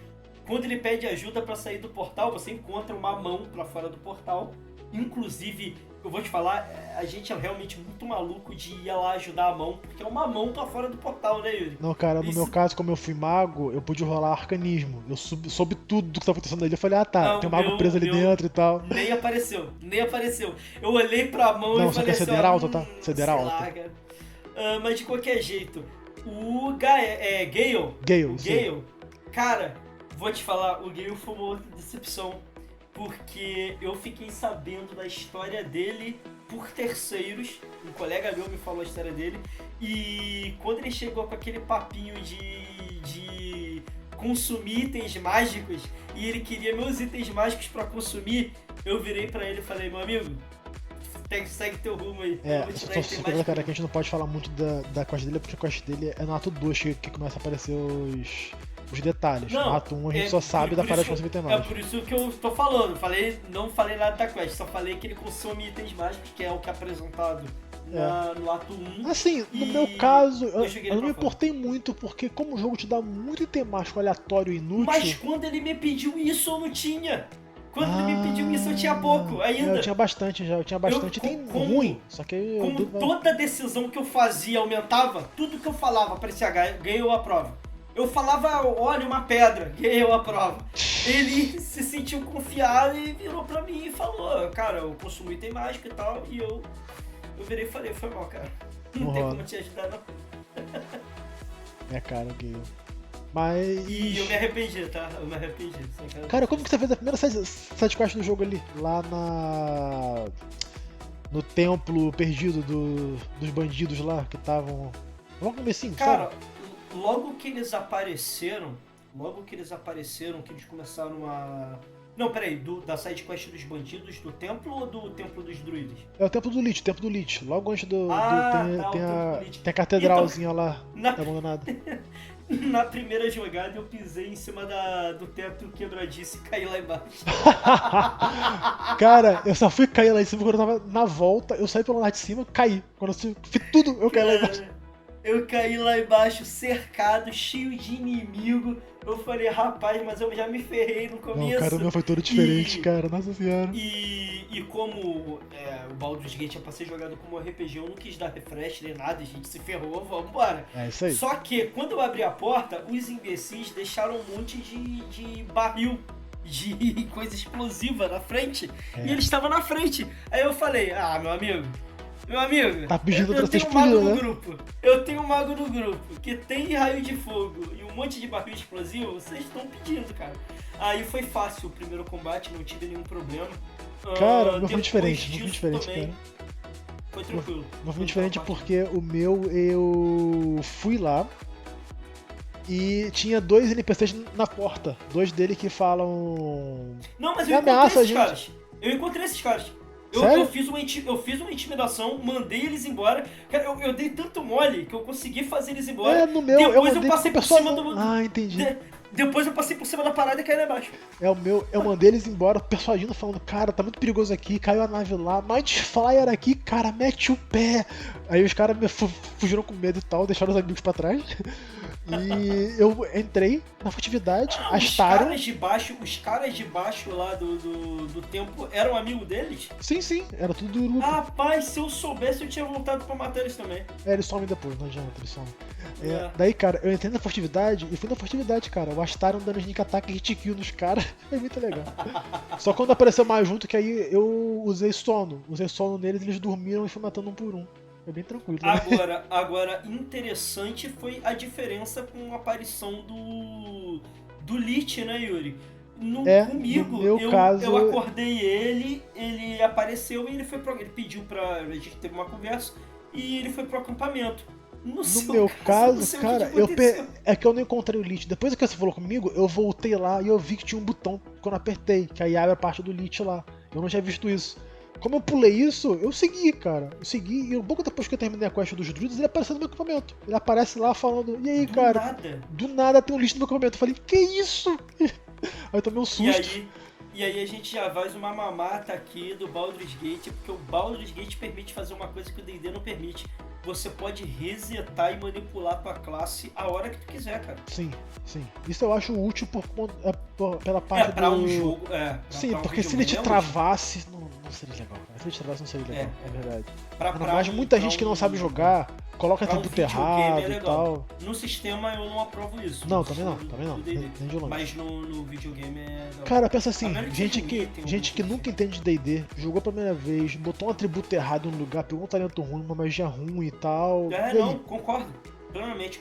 quando ele pede ajuda pra sair do portal, você encontra uma mão pra fora do portal. Inclusive, eu vou te falar, a gente é realmente muito maluco de ir lá ajudar a mão, porque é uma mão pra fora do portal, né, Yuri? Não, cara, no meu caso, como eu fui mago, eu pude rolar arcanismo. Eu soube tudo do que tava acontecendo ali. Eu falei, tem um mago preso ali dentro e tal. Nem apareceu. Eu olhei pra mão e falei assim... Não, você alta, tá? Você alta. Mas de qualquer jeito, o Gale, cara, vou te falar, o Gale foi uma outra decepção. Porque eu fiquei sabendo da história dele por terceiros. Um colega meu me falou a história dele. E quando ele chegou com aquele papinho de consumir itens mágicos, e ele queria meus itens mágicos pra consumir, eu virei pra ele e falei, meu amigo, segue teu rumo aí. Só coisa, cara, que a gente não pode falar muito da quest dele, porque a quest dele é no ato 2 que começa a aparecer os detalhes. Não, no ato 1 a gente só sabe da parada de consumir itens É mágicos. por isso que eu tô falando. Não falei nada da quest, só falei que ele consome itens mágicos, que é o que é apresentado no ato 1. Assim, no meu caso, eu não me fora. importei muito, porque como o jogo te dá muito item mágico aleatório e inútil... Mas quando ele me pediu isso, eu não tinha. Quando ele me pediu isso, eu tinha pouco ainda. Eu tinha bastante já, Tem ruim, só que... Como toda decisão que eu fazia aumentava, tudo que eu falava parecia ganhou a prova. Eu falava, olha, uma pedra, ganhou a prova. Ele se sentiu confiado e virou pra mim e falou, cara, eu consumo item mágico e tal. E eu virei e falei, foi mal, cara. Não tem como te ajudar, não. Cara, Gale. Mas... E eu me arrependi, tá? Cara, como que você fez a primeira sidequest do jogo ali? Lá no templo perdido dos bandidos lá, que estavam... Logo no comecinho, cara, sabe? logo que eles apareceram, que eles começaram a... Não, peraí, da sidequest dos bandidos do templo ou do templo dos druidas? É o templo do Lich. Logo antes tem a catedralzinha então, lá, abandonada. Na primeira jogada eu pisei em cima do teto quebradiço e caí lá embaixo. Cara, eu só fui cair lá em cima quando eu tava na volta, eu saí pelo lado de cima, caí. Quando eu fiz tudo, eu caí lá embaixo. Eu caí lá embaixo, cercado, cheio de inimigo. Eu falei, rapaz, mas eu já me ferrei no começo. Não, cara, o meu foi todo diferente, cara, nossa senhora. E como o Baldur's Gate é pra ser jogado como RPG, eu não quis dar refresh nem nada, a gente se ferrou, vambora. É isso aí. Só que, quando eu abri a porta, os imbecis deixaram um monte de barril, de coisa explosiva na frente. E eles estavam na frente. Aí eu falei, meu amigo, tá pedindo pra eu ser tenho um mago explodido, no né? grupo. Eu tenho um mago no grupo que tem raio de fogo e um monte de barril explosivo. Vocês estão pedindo, cara. Aí foi fácil o primeiro combate, não tive nenhum problema. Cara, o meu foi diferente, também, cara. Foi tranquilo. Não foi diferente porque o meu, eu fui lá e tinha 2 NPCs na porta. 2 deles que falam... Não, mas eu encontrei esses caras. Eu encontrei esses caras. Eu fiz uma intimidação, mandei eles embora. Cara, eu dei tanto mole que eu consegui fazer eles embora. No meu, depois eu passei por cima do... entendi. Depois eu passei por cima da parada e caí lá embaixo. O meu, eu mandei eles embora, persuadindo, falando, cara, tá muito perigoso aqui, caiu a nave lá, Night Flyer aqui, cara, mete o pé. Aí os caras fugiram com medo e tal, deixaram os amigos pra trás. E eu entrei na furtividade, astaram. Os caras de baixo lá do templo eram amigos deles? Sim, era tudo do grupo. Rapaz, se eu soubesse, eu tinha voltado pra matar eles também. Eles somem depois, não adianta, eles somem. Daí, cara, eu entrei na furtividade e fui na furtividade, cara. O astaram dando sneak attack e hit kill nos caras. Foi muito legal. Só quando apareceu mais junto, que aí eu usei sono. Usei sono neles, eles dormiram e fui matando um por um. Foi bem tranquilo. Né? Agora, interessante foi a diferença com a aparição do Lich, né, Yuri? Comigo, no meu caso... eu acordei ele apareceu e ele pediu a gente teve uma conversa e ele foi pro acampamento. No meu caso, cara, é que eu não encontrei o Lich. Depois que você falou comigo, eu voltei lá e eu vi que tinha um botão quando eu apertei, que aí abre a parte do Lich lá. Eu não tinha visto isso. Como eu pulei isso, eu segui, cara. E um pouco depois que eu terminei a quest dos druidas, ele apareceu no meu acampamento. Ele aparece lá falando, e aí, cara? Do nada tem um Lich no meu acampamento. Eu falei, que isso? Aí eu tomei um susto. E aí a gente já faz uma mamata aqui do Baldur's Gate, porque o Baldur's Gate permite fazer uma coisa que o D&D não permite. Você pode resetar e manipular a tua classe a hora que tu quiser, cara. Sim. Isso eu acho útil pela parte pra do... um jogo, Sim, porque se ele te travasse, não seria legal, cara. Se ele te travasse, não seria legal, é verdade. Mas muita gente que não sabe jogar, coloca atributo errado e tal. No sistema eu não aprovo isso. Não, também não. Nem de longe. Mas no videogame é... Cara, pensa assim, gente que nunca entende de D&D, jogou a primeira vez, botou um atributo errado no lugar, pegou um talento ruim, uma magia ruim e tal. Concordo plenamente.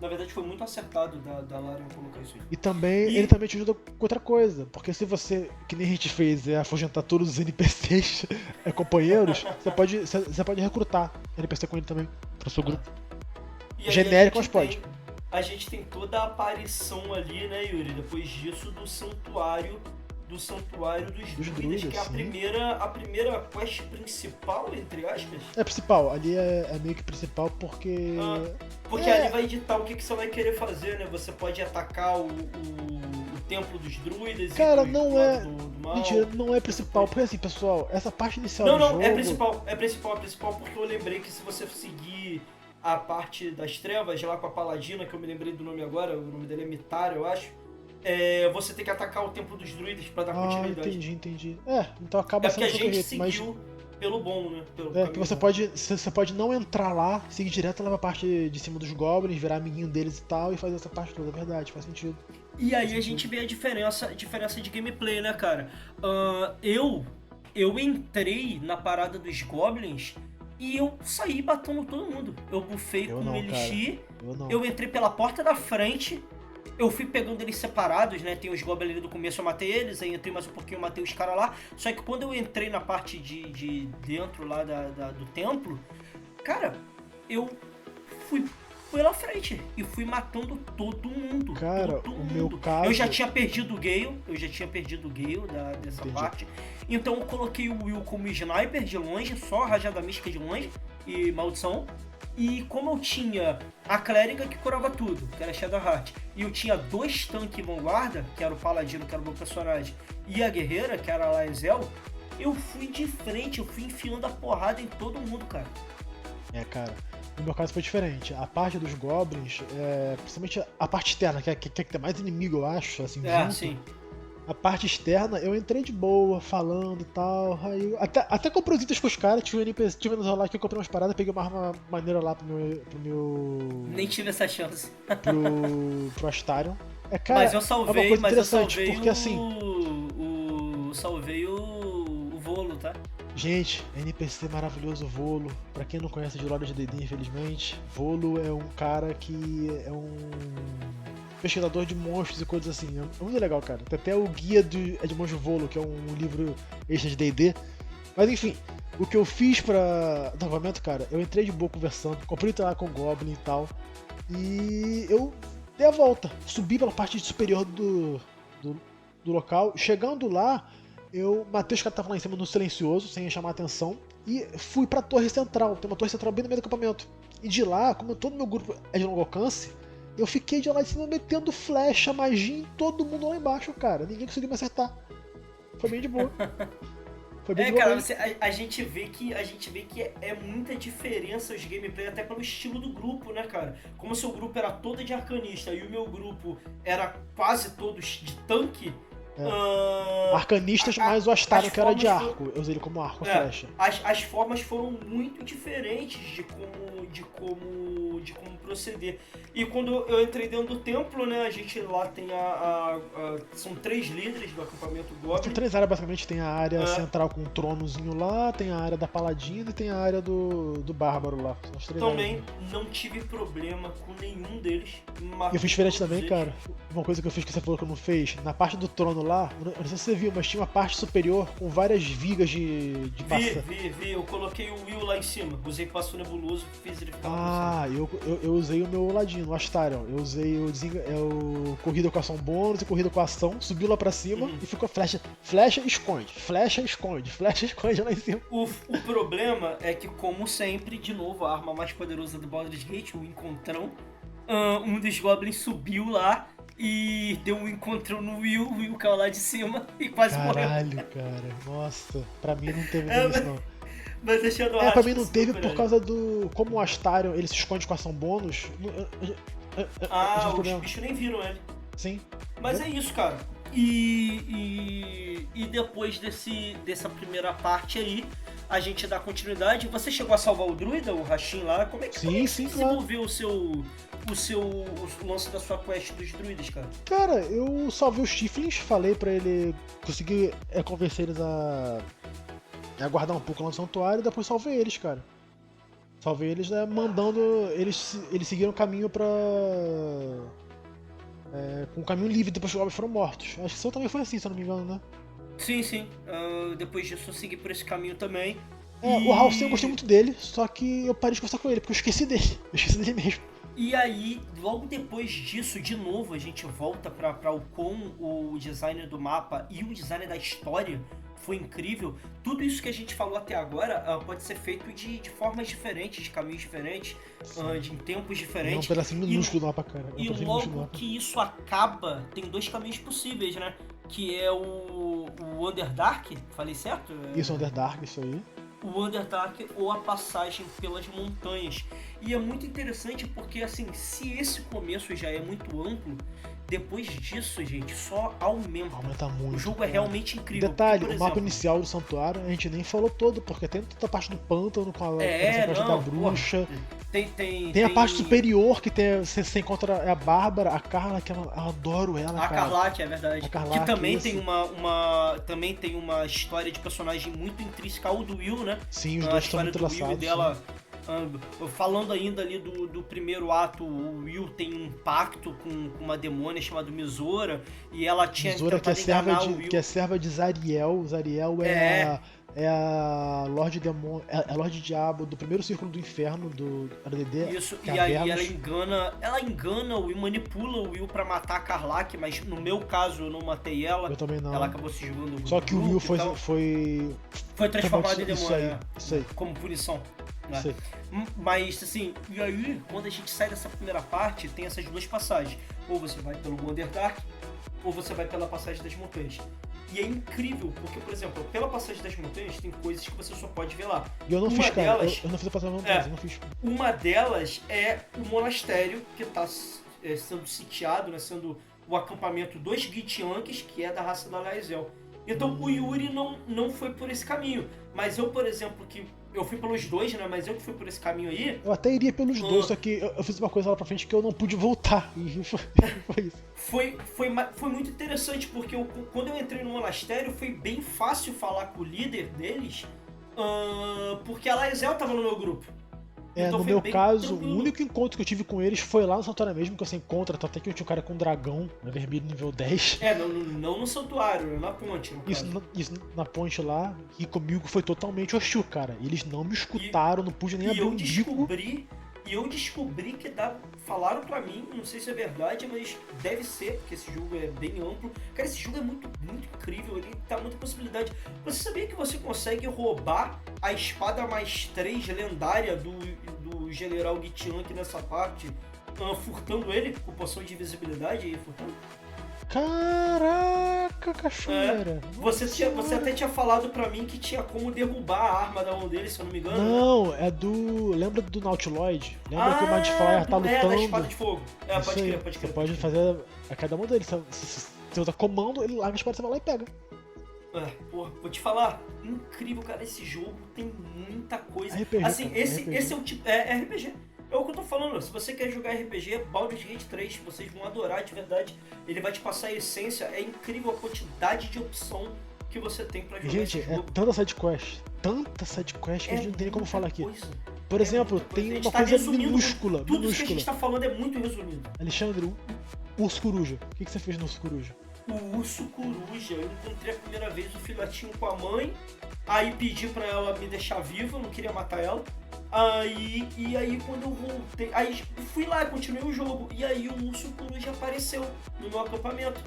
Na verdade foi muito acertado da Larian colocar isso aí. E também, ele também te ajuda com outra coisa, porque se você, que nem a gente fez, afugentar todos os NPCs companheiros, você pode recrutar NPC com ele também, pro seu grupo. Genérico, mas pode. A gente tem toda a aparição ali, né, Yuri, depois disso, do santuário do Santuário dos Dos Druidas, que é a sim. primeira quest principal, entre aspas. É principal, ali é meio que principal porque. Porque ali vai editar o que você vai querer fazer, né? Você pode atacar o templo dos druidas Cara, e ir não pro é. lado do mal. Mentira, não é principal. Porque assim, pessoal, essa parte inicial Não, do jogo. é principal porque eu lembrei que se você seguir a parte das trevas lá com a Paladina, que eu me lembrei do nome agora, o nome dele é Mitara, eu acho. Você tem que atacar o templo dos druidas pra dar continuidade. Entendi. Então acaba É porque sendo a gente jeito, mas. seguiu pelo bom, né? Pelo Que caminho você bom. você pode não entrar lá, seguir direto lá pra parte de cima dos goblins, virar amiguinho deles e tal, e fazer essa parte toda, é verdade, faz sentido. E aí a gente vê a diferença de gameplay, né, cara? Eu entrei na parada dos goblins e eu saí batendo todo mundo. Eu bufei Eu com não, o Elixir, Eu não. eu entrei pela porta da frente, eu fui pegando eles separados, né? Tem os goblins ali do começo, eu matei eles, aí entrei mais um pouquinho, eu matei os caras lá. Só que quando eu entrei na parte de dentro lá do templo, cara, eu fui pela frente e fui matando todo mundo. Cara, todo o meu mundo. caso- Eu já tinha perdido o Gale, dessa Entendi. parte. Então eu coloquei o Will como sniper de longe, só rajada mística de longe e maldição. E como eu tinha a clériga que curava tudo, que era a Shadowheart, e eu tinha 2 tanques vanguarda, que era o Paladino, que era o meu personagem, e a guerreira, que era a Laezel, eu fui de frente, eu fui enfiando a porrada em todo mundo, cara. Cara, no meu caso foi diferente. A parte dos goblins, principalmente a parte externa, que é que tem mais inimigo, eu acho, assim, junto. Sim. A parte externa, eu entrei de boa, falando e tal. Aí até comprei os itens com os caras, tive no celular que eu comprei umas paradas, peguei uma arma maneira lá pro meu. Nem tive essa chance. pro Astarion. Cara, Mas eu é uma salvei, coisa interessante, porque assim. salvei o Volo, tá? Gente, NPC maravilhoso, Volo. Pra quem não conhece de lore de D&D, infelizmente, Volo é um cara que é um pesquisador de monstros e coisas assim. É muito legal, cara. Tem até o guia de Monstro Volo, que é um livro extra de D&D. Mas enfim, o que eu fiz pra novamente, cara, eu entrei de boa conversando, comprei lá com o Goblin e tal. E eu dei a volta, subi pela parte superior do local. Chegando lá, eu matei os caras que estavam lá em cima no silencioso, sem chamar atenção, e fui pra torre central. Tem uma torre central bem no meio do acampamento. E de lá, como todo meu grupo é de longo alcance, eu fiquei de lá em cima metendo flecha, magia em todo mundo lá embaixo, cara. Ninguém conseguiu me acertar. Foi bem de boa. Foi bem de boa Cara, mesmo. a gente vê que é muita diferença os gameplay até pelo estilo do grupo, né, cara? Como o seu grupo era todo de arcanista e o meu grupo era quase todos de tanque. Arcanistas, mais o Astarion que era de formas arco. Eu usei ele como arco, flecha. As formas foram muito diferentes de como proceder. E quando eu entrei dentro do templo, né, a gente lá tem são 3 líderes do acampamento Goblin. São 3 áreas basicamente, tem a área central com um tronozinho lá, tem a área da Paladina e tem a área do Bárbaro lá. São as 3 Também áreas. não tive problema com nenhum deles. E eu fiz diferente também, cara. Uma coisa que eu fiz que você falou que eu não fez, na parte do trono lá, eu não sei se você viu, mas tinha uma parte superior com várias vigas de passa. Vi. Eu coloquei o Will lá em cima. Usei passo nebuloso, fiz ele ficar lá eu usei o meu ladino, o Astarion. Eu usei o corrida com ação bônus e corrida com ação, subiu lá pra cima e ficou flecha. Flecha, esconde. Flecha, esconde lá em cima. O problema é que, como sempre, de novo, a arma mais poderosa do Baldur's Gate, o Encontrão, um dos Goblins subiu lá e deu um encontrão no Will, o Will caiu lá de cima e quase morreu. Caralho, cara. Nossa, pra mim não teve isso não. Mas deixando pra mim não teve por causa do... Como o Astarion, ele se esconde com ação bônus... Os bichos nem viram ele. Sim. Mas é isso, cara. E depois dessa primeira parte aí, a gente dá continuidade. Você chegou a salvar o druida, o Rashim lá? Como é que você desenvolveu o lance da sua quest dos druidas, cara? Cara, eu salvei os Tiflins, falei pra ele conseguir convencer eles a aguardar um pouco lá no santuário e depois salvei eles, cara. Salvei eles, mandando eles seguiram o caminho pra... com o caminho livre depois que os goblins foram mortos. Acho que o seu também foi assim, se eu não me engano, né? Sim. Depois disso eu segui por esse caminho também. O Halcyon eu gostei muito dele, só que eu parei de conversar com ele, porque eu esqueci dele. Eu esqueci dele mesmo. E aí, logo depois disso, de novo, a gente volta para o como o design do mapa e o design da história foi incrível. Tudo isso que a gente falou até agora pode ser feito de formas diferentes, de caminhos diferentes, em tempos É um diferentes. pedacinho minúsculo do mapa, cara. E logo que isso acaba, tem dois caminhos possíveis, né? Que é o Underdark, falei certo? Isso, Underdark, isso aí. O Underdark ou a passagem pelas montanhas. E é muito interessante porque, assim, se esse começo já é muito amplo, depois disso, gente, só aumenta. Aumenta muito. O jogo é realmente incrível. Detalhe, porque, o mapa inicial do santuário a gente nem falou todo, porque tem toda a parte do pântano com a parte da bruxa. Tem a parte superior que você encontra a Bárbara, a Carla, que eu adoro ela, a cara. Carlac, é verdade. A Carlac, que também isso. também tem uma história de personagem muito intrínseca ao do Will, né? Sim, os dois estão muito do Will e laçados. dela. Falando ainda ali do primeiro ato, o Will tem um pacto com uma demônia chamada Misora, e ela tinha Misora, tentado enganar o Will. que é serva de Zariel. Zariel é a Lorde Demônio, é a Lorde Diabo do primeiro círculo do inferno do ADD. Isso, e aí ela engana o Will, manipula o Will pra matar a Carlac, mas no meu caso eu não matei ela. Eu também não. Ela acabou se jogando. Só que o Will foi transformado em demônio. Isso aí. Como punição. Né? Isso aí. Mas assim, e aí quando a gente sai dessa primeira parte, tem essas duas passagens. Ou você vai pelo Underdark, ou você vai pela passagem das montanhas. E é incrível, porque, por exemplo, pela passagem das montanhas tem coisas que você só pode ver lá. E eu não fiz, cara. Eu não fiz a passagem das montanhas, eu não fiz. Uma delas é o monastério que está sendo sitiado, né, sendo o acampamento dos Githyanks, que é da raça da Laezel. Então o Yuri não foi por esse caminho. Mas eu, por exemplo, que eu fui pelos dois, né? Mas eu que fui por esse caminho aí... Eu até iria pelos dois, só que eu fiz uma coisa lá pra frente que eu não pude voltar. E foi isso. Foi muito interessante, porque quando eu entrei no monastério, foi bem fácil falar com o líder deles, porque a Laezel tava no meu grupo. Então no meu caso, tranquilo. O único encontro que eu tive com eles foi lá no santuário mesmo, que você encontra, até que eu tinha um cara com um dragão, vermelho nível 10. Não no santuário, na ponte. Isso na ponte lá, e comigo foi totalmente hostil, cara. Eles não me escutaram, não pude nem abrir um bico. E eu descobri que falaram pra mim, não sei se é verdade, mas deve ser, porque esse jogo é bem amplo. Cara, esse jogo é muito, muito incrível, ele dá muita possibilidade. Você sabia que você consegue roubar a espada mais 3 lendária do General Githyank nessa parte, furtando ele com poção de invisibilidade e furtando? Caraca, cachoeira! Você até tinha falado pra mim que tinha como derrubar a arma da mão dele, se eu não me engano. Não, é do... Lembra do Nautiloid? Lembra que o Mindflayer tá lutando? Da espada de fogo. Pode crer. Você pode fazer a cada mão dele. Se você usa comando, ele larga a espada, você vai lá e pega. Vou te falar, incrível, cara, esse jogo tem muita coisa. RPG, assim, cara, esse é o tipo... É RPG. É o que eu tô falando, se você quer jogar RPG, Baldur's Gate 3, vocês vão adorar de verdade. Ele vai te passar a essência, é incrível a quantidade de opção que você tem pra jogar. Gente, esse jogo. tanta sidequest que a gente não tem nem como falar aqui. Coisa. Por exemplo, tem uma coisa minúscula. Tudo que a gente tá falando é muito resumido. Alexandre, o Urso Coruja. O que você fez no Urso Coruja? O Urso Coruja, eu encontrei a primeira vez o filhotinho com a mãe, aí pedi pra ela me deixar viva, eu não queria matar ela. E aí quando eu voltei, aí fui lá, continuei o jogo, e aí o Urso Coruja apareceu no meu acampamento.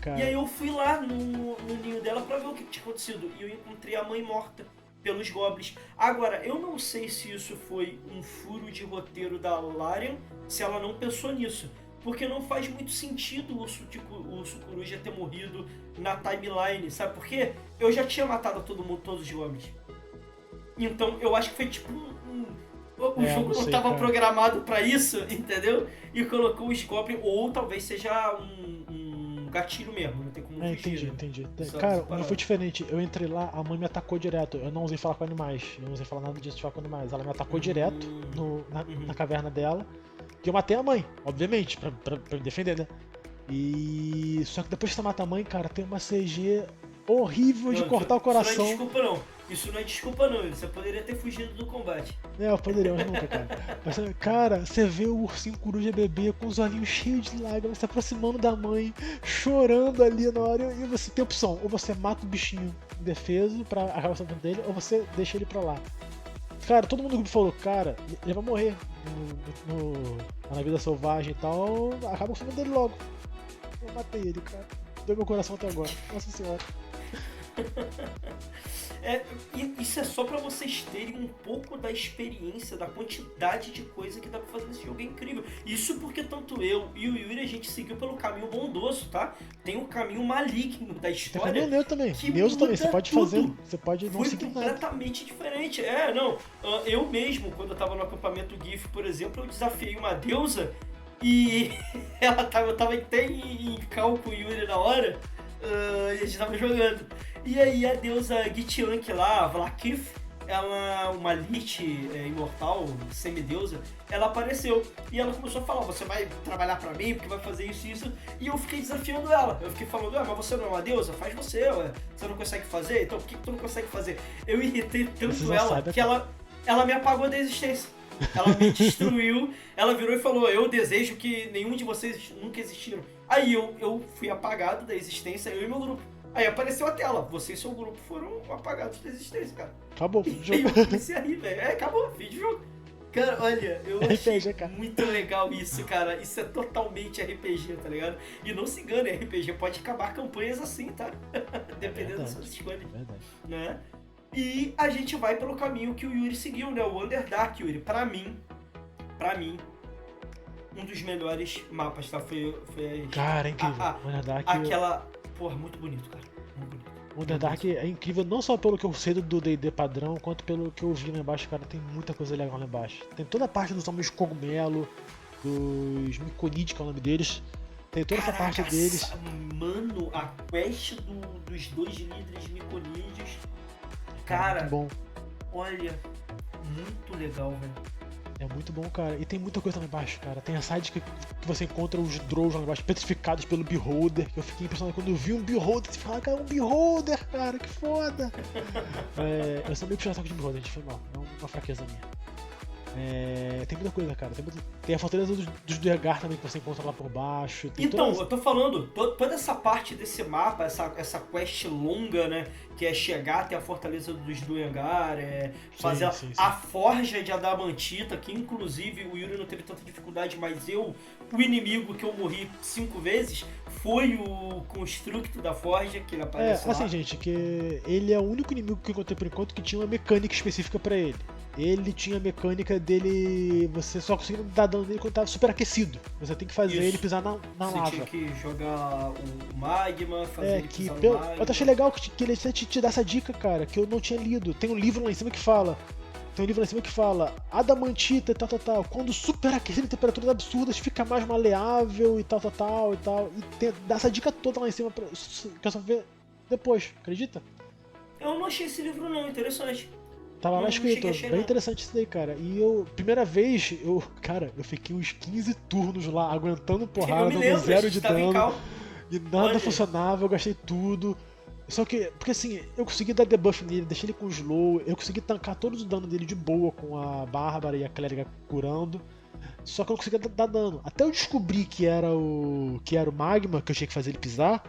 Cara. E aí eu fui lá no ninho dela pra ver o que tinha acontecido, e eu encontrei a mãe morta pelos goblins. Agora, eu não sei se isso foi um furo de roteiro da Larian, se ela não pensou nisso. Porque não faz muito sentido o Urso Coruja ter morrido na timeline, sabe por quê? Eu já tinha matado todo mundo, todos os goblins. Então eu acho que foi tipo o jogo não estava programado pra isso, entendeu? E colocou os goblins, ou talvez seja um gatilho mesmo, não tem como fugir. Entendi. Cara, o meu foi diferente. Eu entrei lá, a mãe me atacou direto. Eu não usei falar com animais. Eu não usei falar nada disso de falar com animais. Ela me atacou direto na caverna dela. E eu matei a mãe, obviamente, pra me defender, né? E... Só que depois que você mata a mãe, cara, tem uma CG horrível de cortar o coração. Isso não é desculpa não. Você poderia ter fugido do combate. Eu poderia, mas nunca, cara. Mas, cara, você vê o ursinho coruja bebê com os olhinhos cheios de lágrimas, se aproximando da mãe, chorando ali na hora, e você tem opção. Ou você mata o bichinho indefeso pra acabar salvando dele, ou você deixa ele pra lá. Cara, todo mundo do grupo falou, cara, ele vai morrer. na vida selvagem e tal, acaba o filme dele logo. Eu matei ele, cara. Deu meu coração até agora. Nossa senhora. Isso é só pra vocês terem um pouco da experiência, da quantidade de coisa que dá pra fazer nesse jogo. É incrível. Isso porque tanto eu e o Yuri a gente seguiu pelo caminho bondoso, tá? Tem um caminho maligno da história. Tem caminho neutro também. Que Neutro também, você muda pode tudo. fazer. Você pode não Foi seguir nada. completamente diferente. Eu mesmo, quando eu tava no acampamento GIF, por exemplo, eu desafiei uma deusa e eu tava até em cal com o Yuri na hora, e a gente tava jogando. E aí a deusa Gitiank lá, Vlaakith, ela, uma Lich imortal, semideusa, ela apareceu e ela começou a falar: você vai trabalhar pra mim porque vai fazer isso e isso. E eu fiquei desafiando ela. Eu fiquei falando: mas você não é uma deusa? Faz você, ué. Você não consegue fazer? Então por que tu não consegue fazer? Eu irritei tanto ela que ela me apagou da existência. Ela me destruiu. Ela virou e falou: eu desejo que nenhum de vocês nunca existiram. Aí eu fui apagado da existência, eu e meu grupo. Aí apareceu a tela: você e seu grupo foram apagados da existência, cara. Acabou o E aí jogo. eu comecei a rir, velho. Acabou, fim de jogo. Cara, olha, eu achei RPG, cara. muito legal isso, cara. Isso é totalmente RPG, tá ligado? E não se engane, RPG pode acabar campanhas assim, tá? Dependendo das suas escolhas. Verdade. Né? E a gente vai pelo caminho que o Yuri seguiu, né? O Underdark, Yuri. Pra mim, um dos melhores mapas, tá? Foi Cara, é incrível. O Underdark. aquela... Porra, muito bonito, cara. Muito bonito. O Underdark é incrível não só pelo que eu sei do D&D padrão, quanto pelo que eu vi lá embaixo, cara. Tem muita coisa legal lá embaixo. Tem toda a parte dos homens cogumelo, dos Myconid, que é o nome deles. Tem toda essa parte deles. Mano, a quest dos dois líderes Myconides. É Cara, muito bom. olha, muito legal, velho. É muito bom, cara. E tem muita coisa lá embaixo, cara. Tem a side que você encontra os Drows lá embaixo, petrificados pelo Beholder. Que eu fiquei impressionado quando eu vi um Beholder. Você fala: cara, um Beholder, cara, que foda. Eu sou meio puxado saco de Beholder, gente, foi mal. É uma fraqueza minha. Tem muita coisa, cara. Tem a fortaleza dos Duergar também que você encontra lá por baixo. Então, eu tô falando, toda essa parte desse mapa, essa quest longa, né? Que é chegar até a fortaleza dos Duergar, fazer sim. a forja de Adamantita, que inclusive o Yuri não teve tanta dificuldade, mas o inimigo que eu morri 5 vezes foi o Constructo da Forja, que ele aparece lá. Assim, gente, que ele é o único inimigo que eu encontrei por enquanto que tinha uma mecânica específica pra ele. Ele tinha a mecânica dele, você só conseguia dar dano nele quando tava super aquecido. Você tem que fazer ele pisar na você lava. Tinha que jogar o magma, fazer ele pisar no magma. Eu achei legal que ele te dá essa dica, cara, que eu não tinha lido. Tem um livro lá em cima que fala. Adamantita e tal. Quando super aquecido em temperaturas absurdas, fica mais maleável e tal. E dá essa dica toda lá em cima que eu só ver depois, acredita? Eu não achei esse livro não, interessante. Tava lá escrito, bem não. Interessante isso daí, cara. E primeira vez, eu fiquei uns 15 turnos lá, aguentando porrada, dando 0 de dano. E nada funcionava, eu gastei tudo. Só que, porque assim, eu consegui dar debuff nele, deixei ele com slow, eu consegui tancar todos os danos dele de boa com a Bárbara e a Clériga curando. Só que eu não conseguia dar dano. Até eu descobri que era o magma, que eu tinha que fazer ele pisar,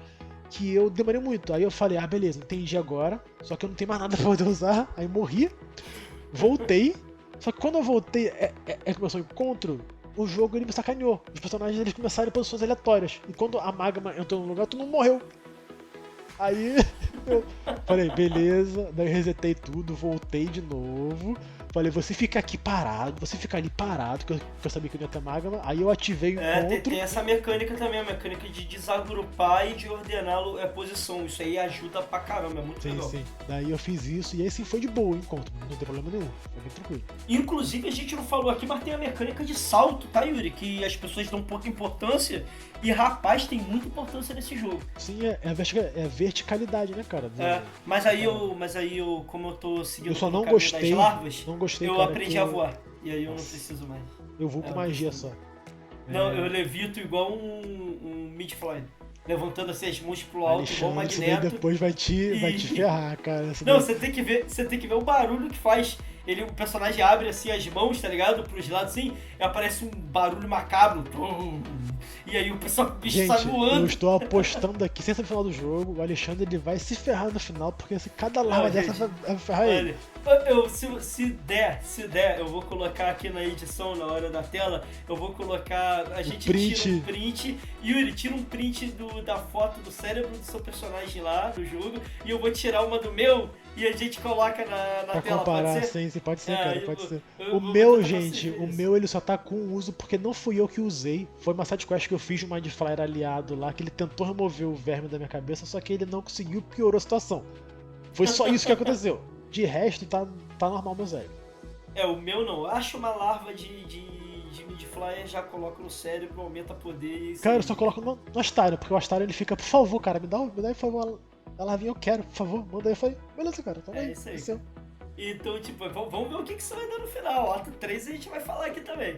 que eu demorei muito. Aí eu falei: beleza, entendi agora. Só que eu não tenho mais nada pra poder usar. Aí morri, voltei. Só que quando eu voltei, começou o encontro, o jogo ele me sacaneou. Os personagens eles começaram em posições aleatórias. E quando a magma entrou no lugar, tu não morreu. Aí eu falei: beleza. Daí eu resetei tudo, voltei de novo. Falei: você fica aqui parado, você fica ali parado, que eu sabia que não ia ter magma. Aí eu ativei o encontro. Tem essa mecânica também, a mecânica de desagrupar e de ordená-lo posição. Isso aí ajuda pra caramba, é muito legal. Sim. Daí eu fiz isso e aí sim foi de boa o encontro, não tem problema nenhum, foi bem tranquilo. Inclusive a gente não falou aqui, mas tem a mecânica de salto, tá, Yuri? Que as pessoas dão pouca importância e, rapaz, tem muita importância nesse jogo. Sim, é a verticalidade, né, cara? Mas aí eu, como eu tô seguindo eu só não o caminho gostei, das larvas, eu cara, aprendi a voar. E aí eu não preciso mais. Eu vou com magia só. Não, eu levito igual um mid-fly. Levantando assim as mãos pro alto, igual um magneto. Depois vai te ferrar, cara. Não, você tem que ver o barulho que faz. O personagem abre assim as mãos, tá ligado? Pros lados assim, e aparece um barulho macabro. E aí o pessoal, o bicho Gente, sai eu voando. estou apostando aqui, sem saber o final do jogo, o Alexandre ele vai se ferrar no final, porque se cada larva Não, dessa gente, vai ferrar ele. olha, se der, eu vou colocar aqui na edição, na hora da tela, eu vou colocar, a gente print. tira um print, Yuri, tira um print da foto do cérebro do seu personagem lá, do jogo, e eu vou tirar uma do meu, e a gente coloca na Pra tela, comparar, pode ser? sim, pode ser, É, cara, eu pode vou- ser. eu O vou meu, tentar gente, fazer o isso. meu ele só tá com uso porque não fui eu que usei. Foi uma sidequest que eu fiz de um Mind Flayer aliado lá, que ele tentou remover o verme da minha cabeça, só que ele não conseguiu, piorou a situação. Foi só isso que aconteceu. De resto, tá normal meu Zé. O meu não, acho uma larva de Midflyer, já coloco no cérebro, aumenta poder e isso Cara, aí. eu só coloco no Astário, porque o Astário ele fica, por favor, cara, me dá aí, por favor, a larvinha eu quero, por favor, manda aí. Eu falei, beleza, cara, toma aí, Isso aí. é seu. Então, tipo, vamos ver o que isso vai dar no final. Ato 3 a gente vai falar aqui também.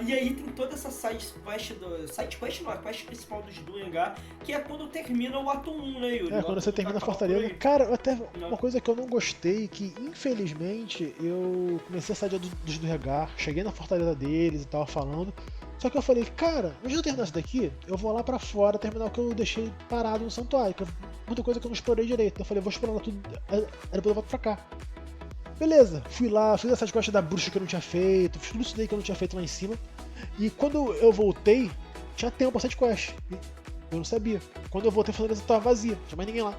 E aí tem toda essa side quest não, a quest principal dos Duengar, que é quando termina o ato 1, né, Yuri? É, O quando ato você 1 termina a acaba por Fortaleza. aí. Cara, até Não. uma coisa que eu não gostei, que infelizmente eu comecei a sair dos do Regar, cheguei na Fortaleza deles e tava falando. Só que eu falei, cara, antes de eu terminar isso daqui, eu vou lá pra fora terminar o que eu deixei parado no santuário, que é muita coisa que eu não explorei direito. Eu falei, vou explorar tudo, aí depois eu volto pra cá. Beleza, fui lá, fiz essa quest da bruxa que eu não tinha feito, fiz tudo isso daí que eu não tinha feito lá em cima. E quando eu voltei, tinha tempo pra sidequest. Eu não sabia. Quando eu voltei, a Fortaleza tava vazia, não tinha mais ninguém lá.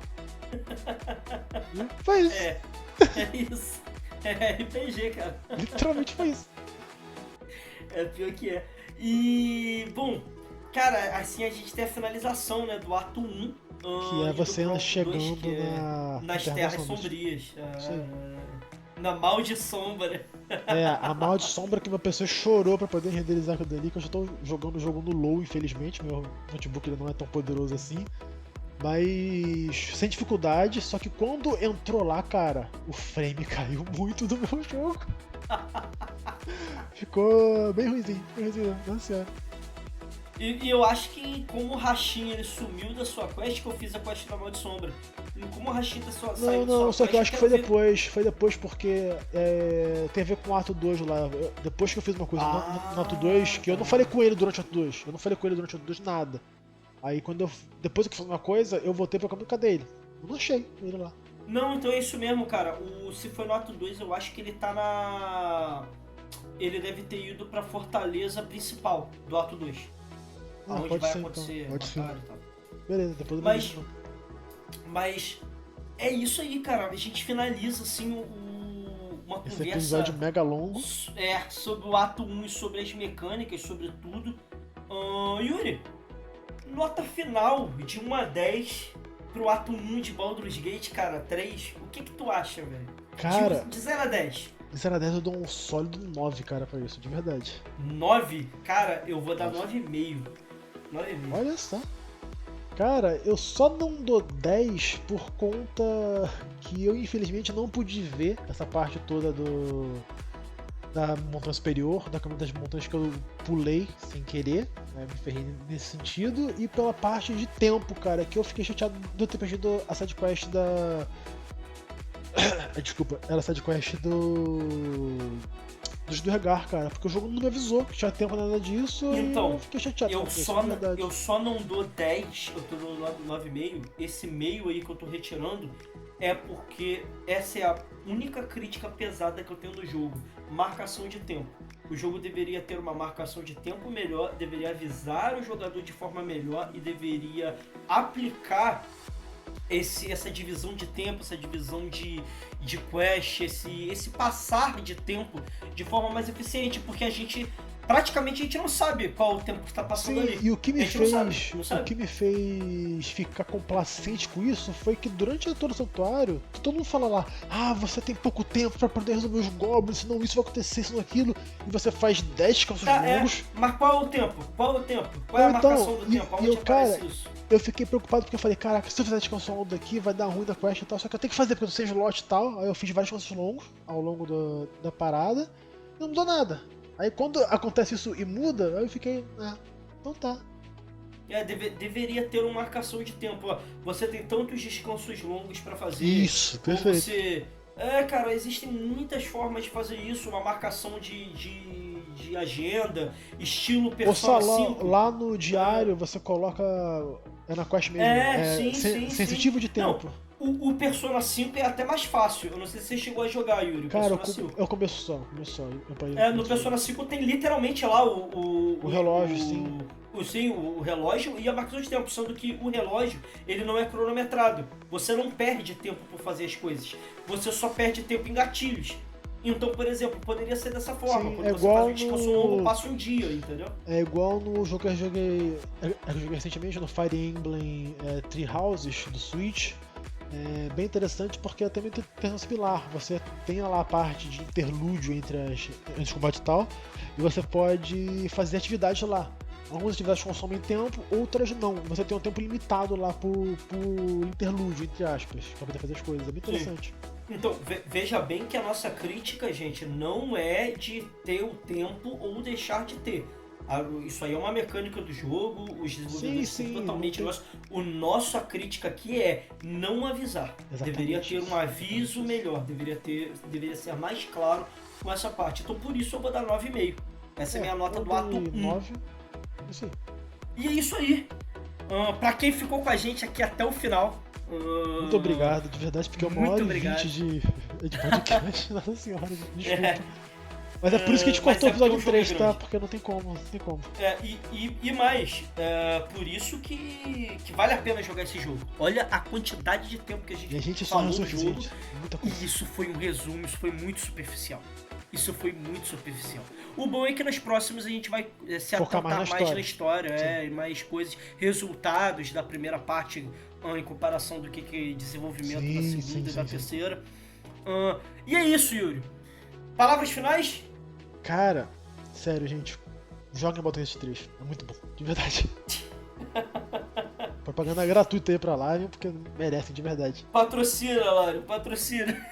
Foi isso. É isso. É RPG, cara. Literalmente foi isso. É pior que é. E, bom, cara, assim a gente tem a finalização, né, do ato 1. Que é e do você Prologo chegando 2, que é nas Terra Terras das Sombras. Sombrias. Sim. Na Mal de Sombra. A mal de sombra que uma pessoa chorou pra poder renderizar aquilo dali, que eu já tô jogando o jogo no low, infelizmente, meu notebook ele não é tão poderoso assim. Mas sem dificuldade, só que quando entrou lá, cara, o frame caiu muito do meu jogo. Ficou bem ruimzinho, nossa senhora. E eu acho que como o Rashin ele sumiu da sua quest, que eu fiz a quest da Mal de Sombra. E como o Rashin saiu da sua Só quest, que eu acho que foi quero ver- depois porque tem a ver com o ato 2 lá. Depois que eu fiz uma coisa no ato 2, que eu não falei com ele durante o ato 2, nada. Aí depois que eu fiz uma coisa, eu voltei pra caminho, cadê ele? Eu não achei ele lá. Não, então é isso mesmo, cara. Se foi no ato 2, eu acho que ele tá ele deve ter ido pra fortaleza principal do ato 2. Onde Pode vai ser acontecer então, pode ser. batalha e tal. Beleza, depois eu Mas- vou. Mas é isso aí, cara. A gente finaliza assim uma Esse conversa episódio mega longo. sobre o ato 1 e sobre as mecânicas, sobre tudo. Yuri, nota final de 1 a 10 pro ato 1 de Baldur's Gate, cara, 3. O que tu acha, velho? Cara, De 0 a 10. de 0 a 10 eu dou um sólido 9, cara, pra isso, de verdade. 9? Cara, eu vou dar 9,5. 9,5. Olha só. Cara, eu só não dou 10 por conta que eu infelizmente não pude ver essa parte toda da montanha superior, da caminho das montanhas que eu pulei sem querer, né, me ferrei nesse sentido, e pela parte de tempo, cara, que eu fiquei chateado de eu ter perdido a sidequest da... Desculpa, era a sidequest dos do Regar, cara, porque o jogo não me avisou que tinha tempo nada disso Então, e eu fiquei chateado Eu com isso, só, de verdade. eu só não dou 10, eu tô dando 9,5. Esse meio aí que eu tô retirando é porque essa é a única crítica pesada que eu tenho no jogo. Marcação de tempo. O jogo deveria ter uma marcação de tempo melhor, deveria avisar o jogador de forma melhor e deveria aplicar essa divisão de tempo, essa divisão de quest, esse passar de tempo de forma mais eficiente, porque praticamente a gente não sabe qual o tempo que está passando Sim, ali. e o que A me gente não fez, sabe, não sabe. o que me fez ficar complacente com isso foi que durante todo o santuário, todo mundo fala lá, você tem pouco tempo pra poder resolver os goblins, senão isso vai acontecer, senão aquilo, e você faz 10 calços longos. Mas qual é o tempo? Qual é a marcação do tempo? Aonde aparece isso? Eu fiquei preocupado porque eu falei, caraca, se eu fizer descanso longo daqui, vai dar ruim da quest e tal, só que eu tenho que fazer porque eu tô sem slot e tal, aí eu fiz vários descansos longos ao longo da parada, e não mudou nada. Aí quando acontece isso e muda, aí eu fiquei, então tá. Deveria ter uma marcação de tempo. Ó, você tem tantos descansos longos pra fazer. Isso, ou perfeito. cara, existem muitas formas de fazer isso. Uma marcação de de agenda, estilo O Persona salão, 5. lá no diário, você coloca. É na quest mesmo. Sim. Sensitivo de Não, tempo. o Persona 5 é até mais fácil. Eu não sei se você chegou a jogar, Yuri, o Cara, Persona 5. eu começo só. Eu parei No começo. Persona 5 tem literalmente lá O relógio, sim. O relógio e a marcação de tempo, sendo que o relógio ele não é cronometrado. Você não perde tempo por fazer as coisas. Você só perde tempo em gatilhos. Então, por exemplo, poderia ser dessa forma. Sim, quando é você igual faz um descanso longo, passa um dia, entendeu? É igual no jogo que eu joguei recentemente, no Fire Emblem Three Houses do Switch. É bem interessante porque também tem intenção similar. Você tem lá a parte de interlúdio entre os combates e tal, e você pode fazer atividades lá. Algumas atividades consomem tempo, outras não. Você tem um tempo limitado lá por interlúdio, entre aspas, pra poder fazer as coisas. É bem interessante. Então, veja bem que a nossa crítica, gente, não é de ter o tempo ou deixar de ter. Isso aí é uma mecânica do jogo, os desenvolvedores são totalmente negócio. A crítica aqui é não avisar. Exatamente. Deveria ter um aviso melhor, deveria ser mais claro com essa parte. Então por isso eu vou dar 9,5. Essa é a minha nota do ato 1. 9, isso aí. E é isso aí. Pra quem ficou com a gente aqui até o final. Muito obrigado, de verdade, porque é uma hora e 20 de podcast. Nossa senhora, desculpa. Mas é por isso que a gente cortou o episódio 3, tá? Porque não tem como. E mais, por isso que vale a pena jogar esse jogo. Olha a quantidade de tempo que a gente falou do jogo. E isso foi um resumo, isso foi muito superficial. O bom é que nos próximos a gente vai se atentar mais na história, e mais coisas, resultados da primeira parte em comparação do que é desenvolvimento da segunda e da terceira. E é isso, Yuri. Palavras finais? Cara, sério, gente. Joguem Baldur's Gate 3. É muito bom, de verdade. Propaganda gratuita aí pra live, porque merecem, de verdade. Patrocina, Lário, patrocina.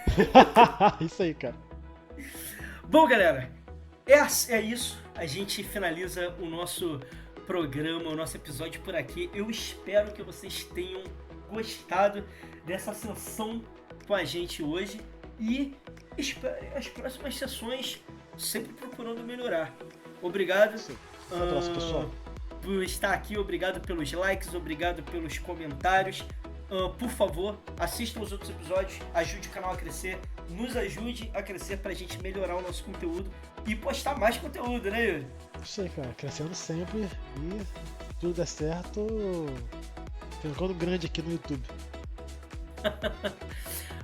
Isso aí, cara. Bom, galera, é isso. A gente finaliza o nosso programa, o nosso episódio por aqui. Eu espero que vocês tenham gostado dessa sessão com a gente hoje. E espere as próximas sessões, sempre procurando melhorar. Obrigado pessoal. por estar aqui, obrigado pelos likes, obrigado pelos comentários. Por favor, assistam os outros episódios, ajude o canal a crescer, nos ajude a crescer pra gente melhorar o nosso conteúdo e postar mais conteúdo, né, Yuri? Isso aí, cara, crescendo sempre e tudo der certo, ficando grande aqui no YouTube.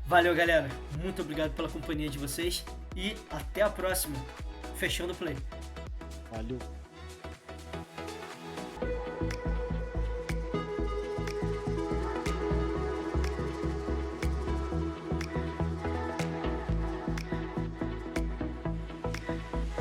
Valeu, galera. Muito obrigado pela companhia de vocês e até a próxima. Fechando o play. Valeu.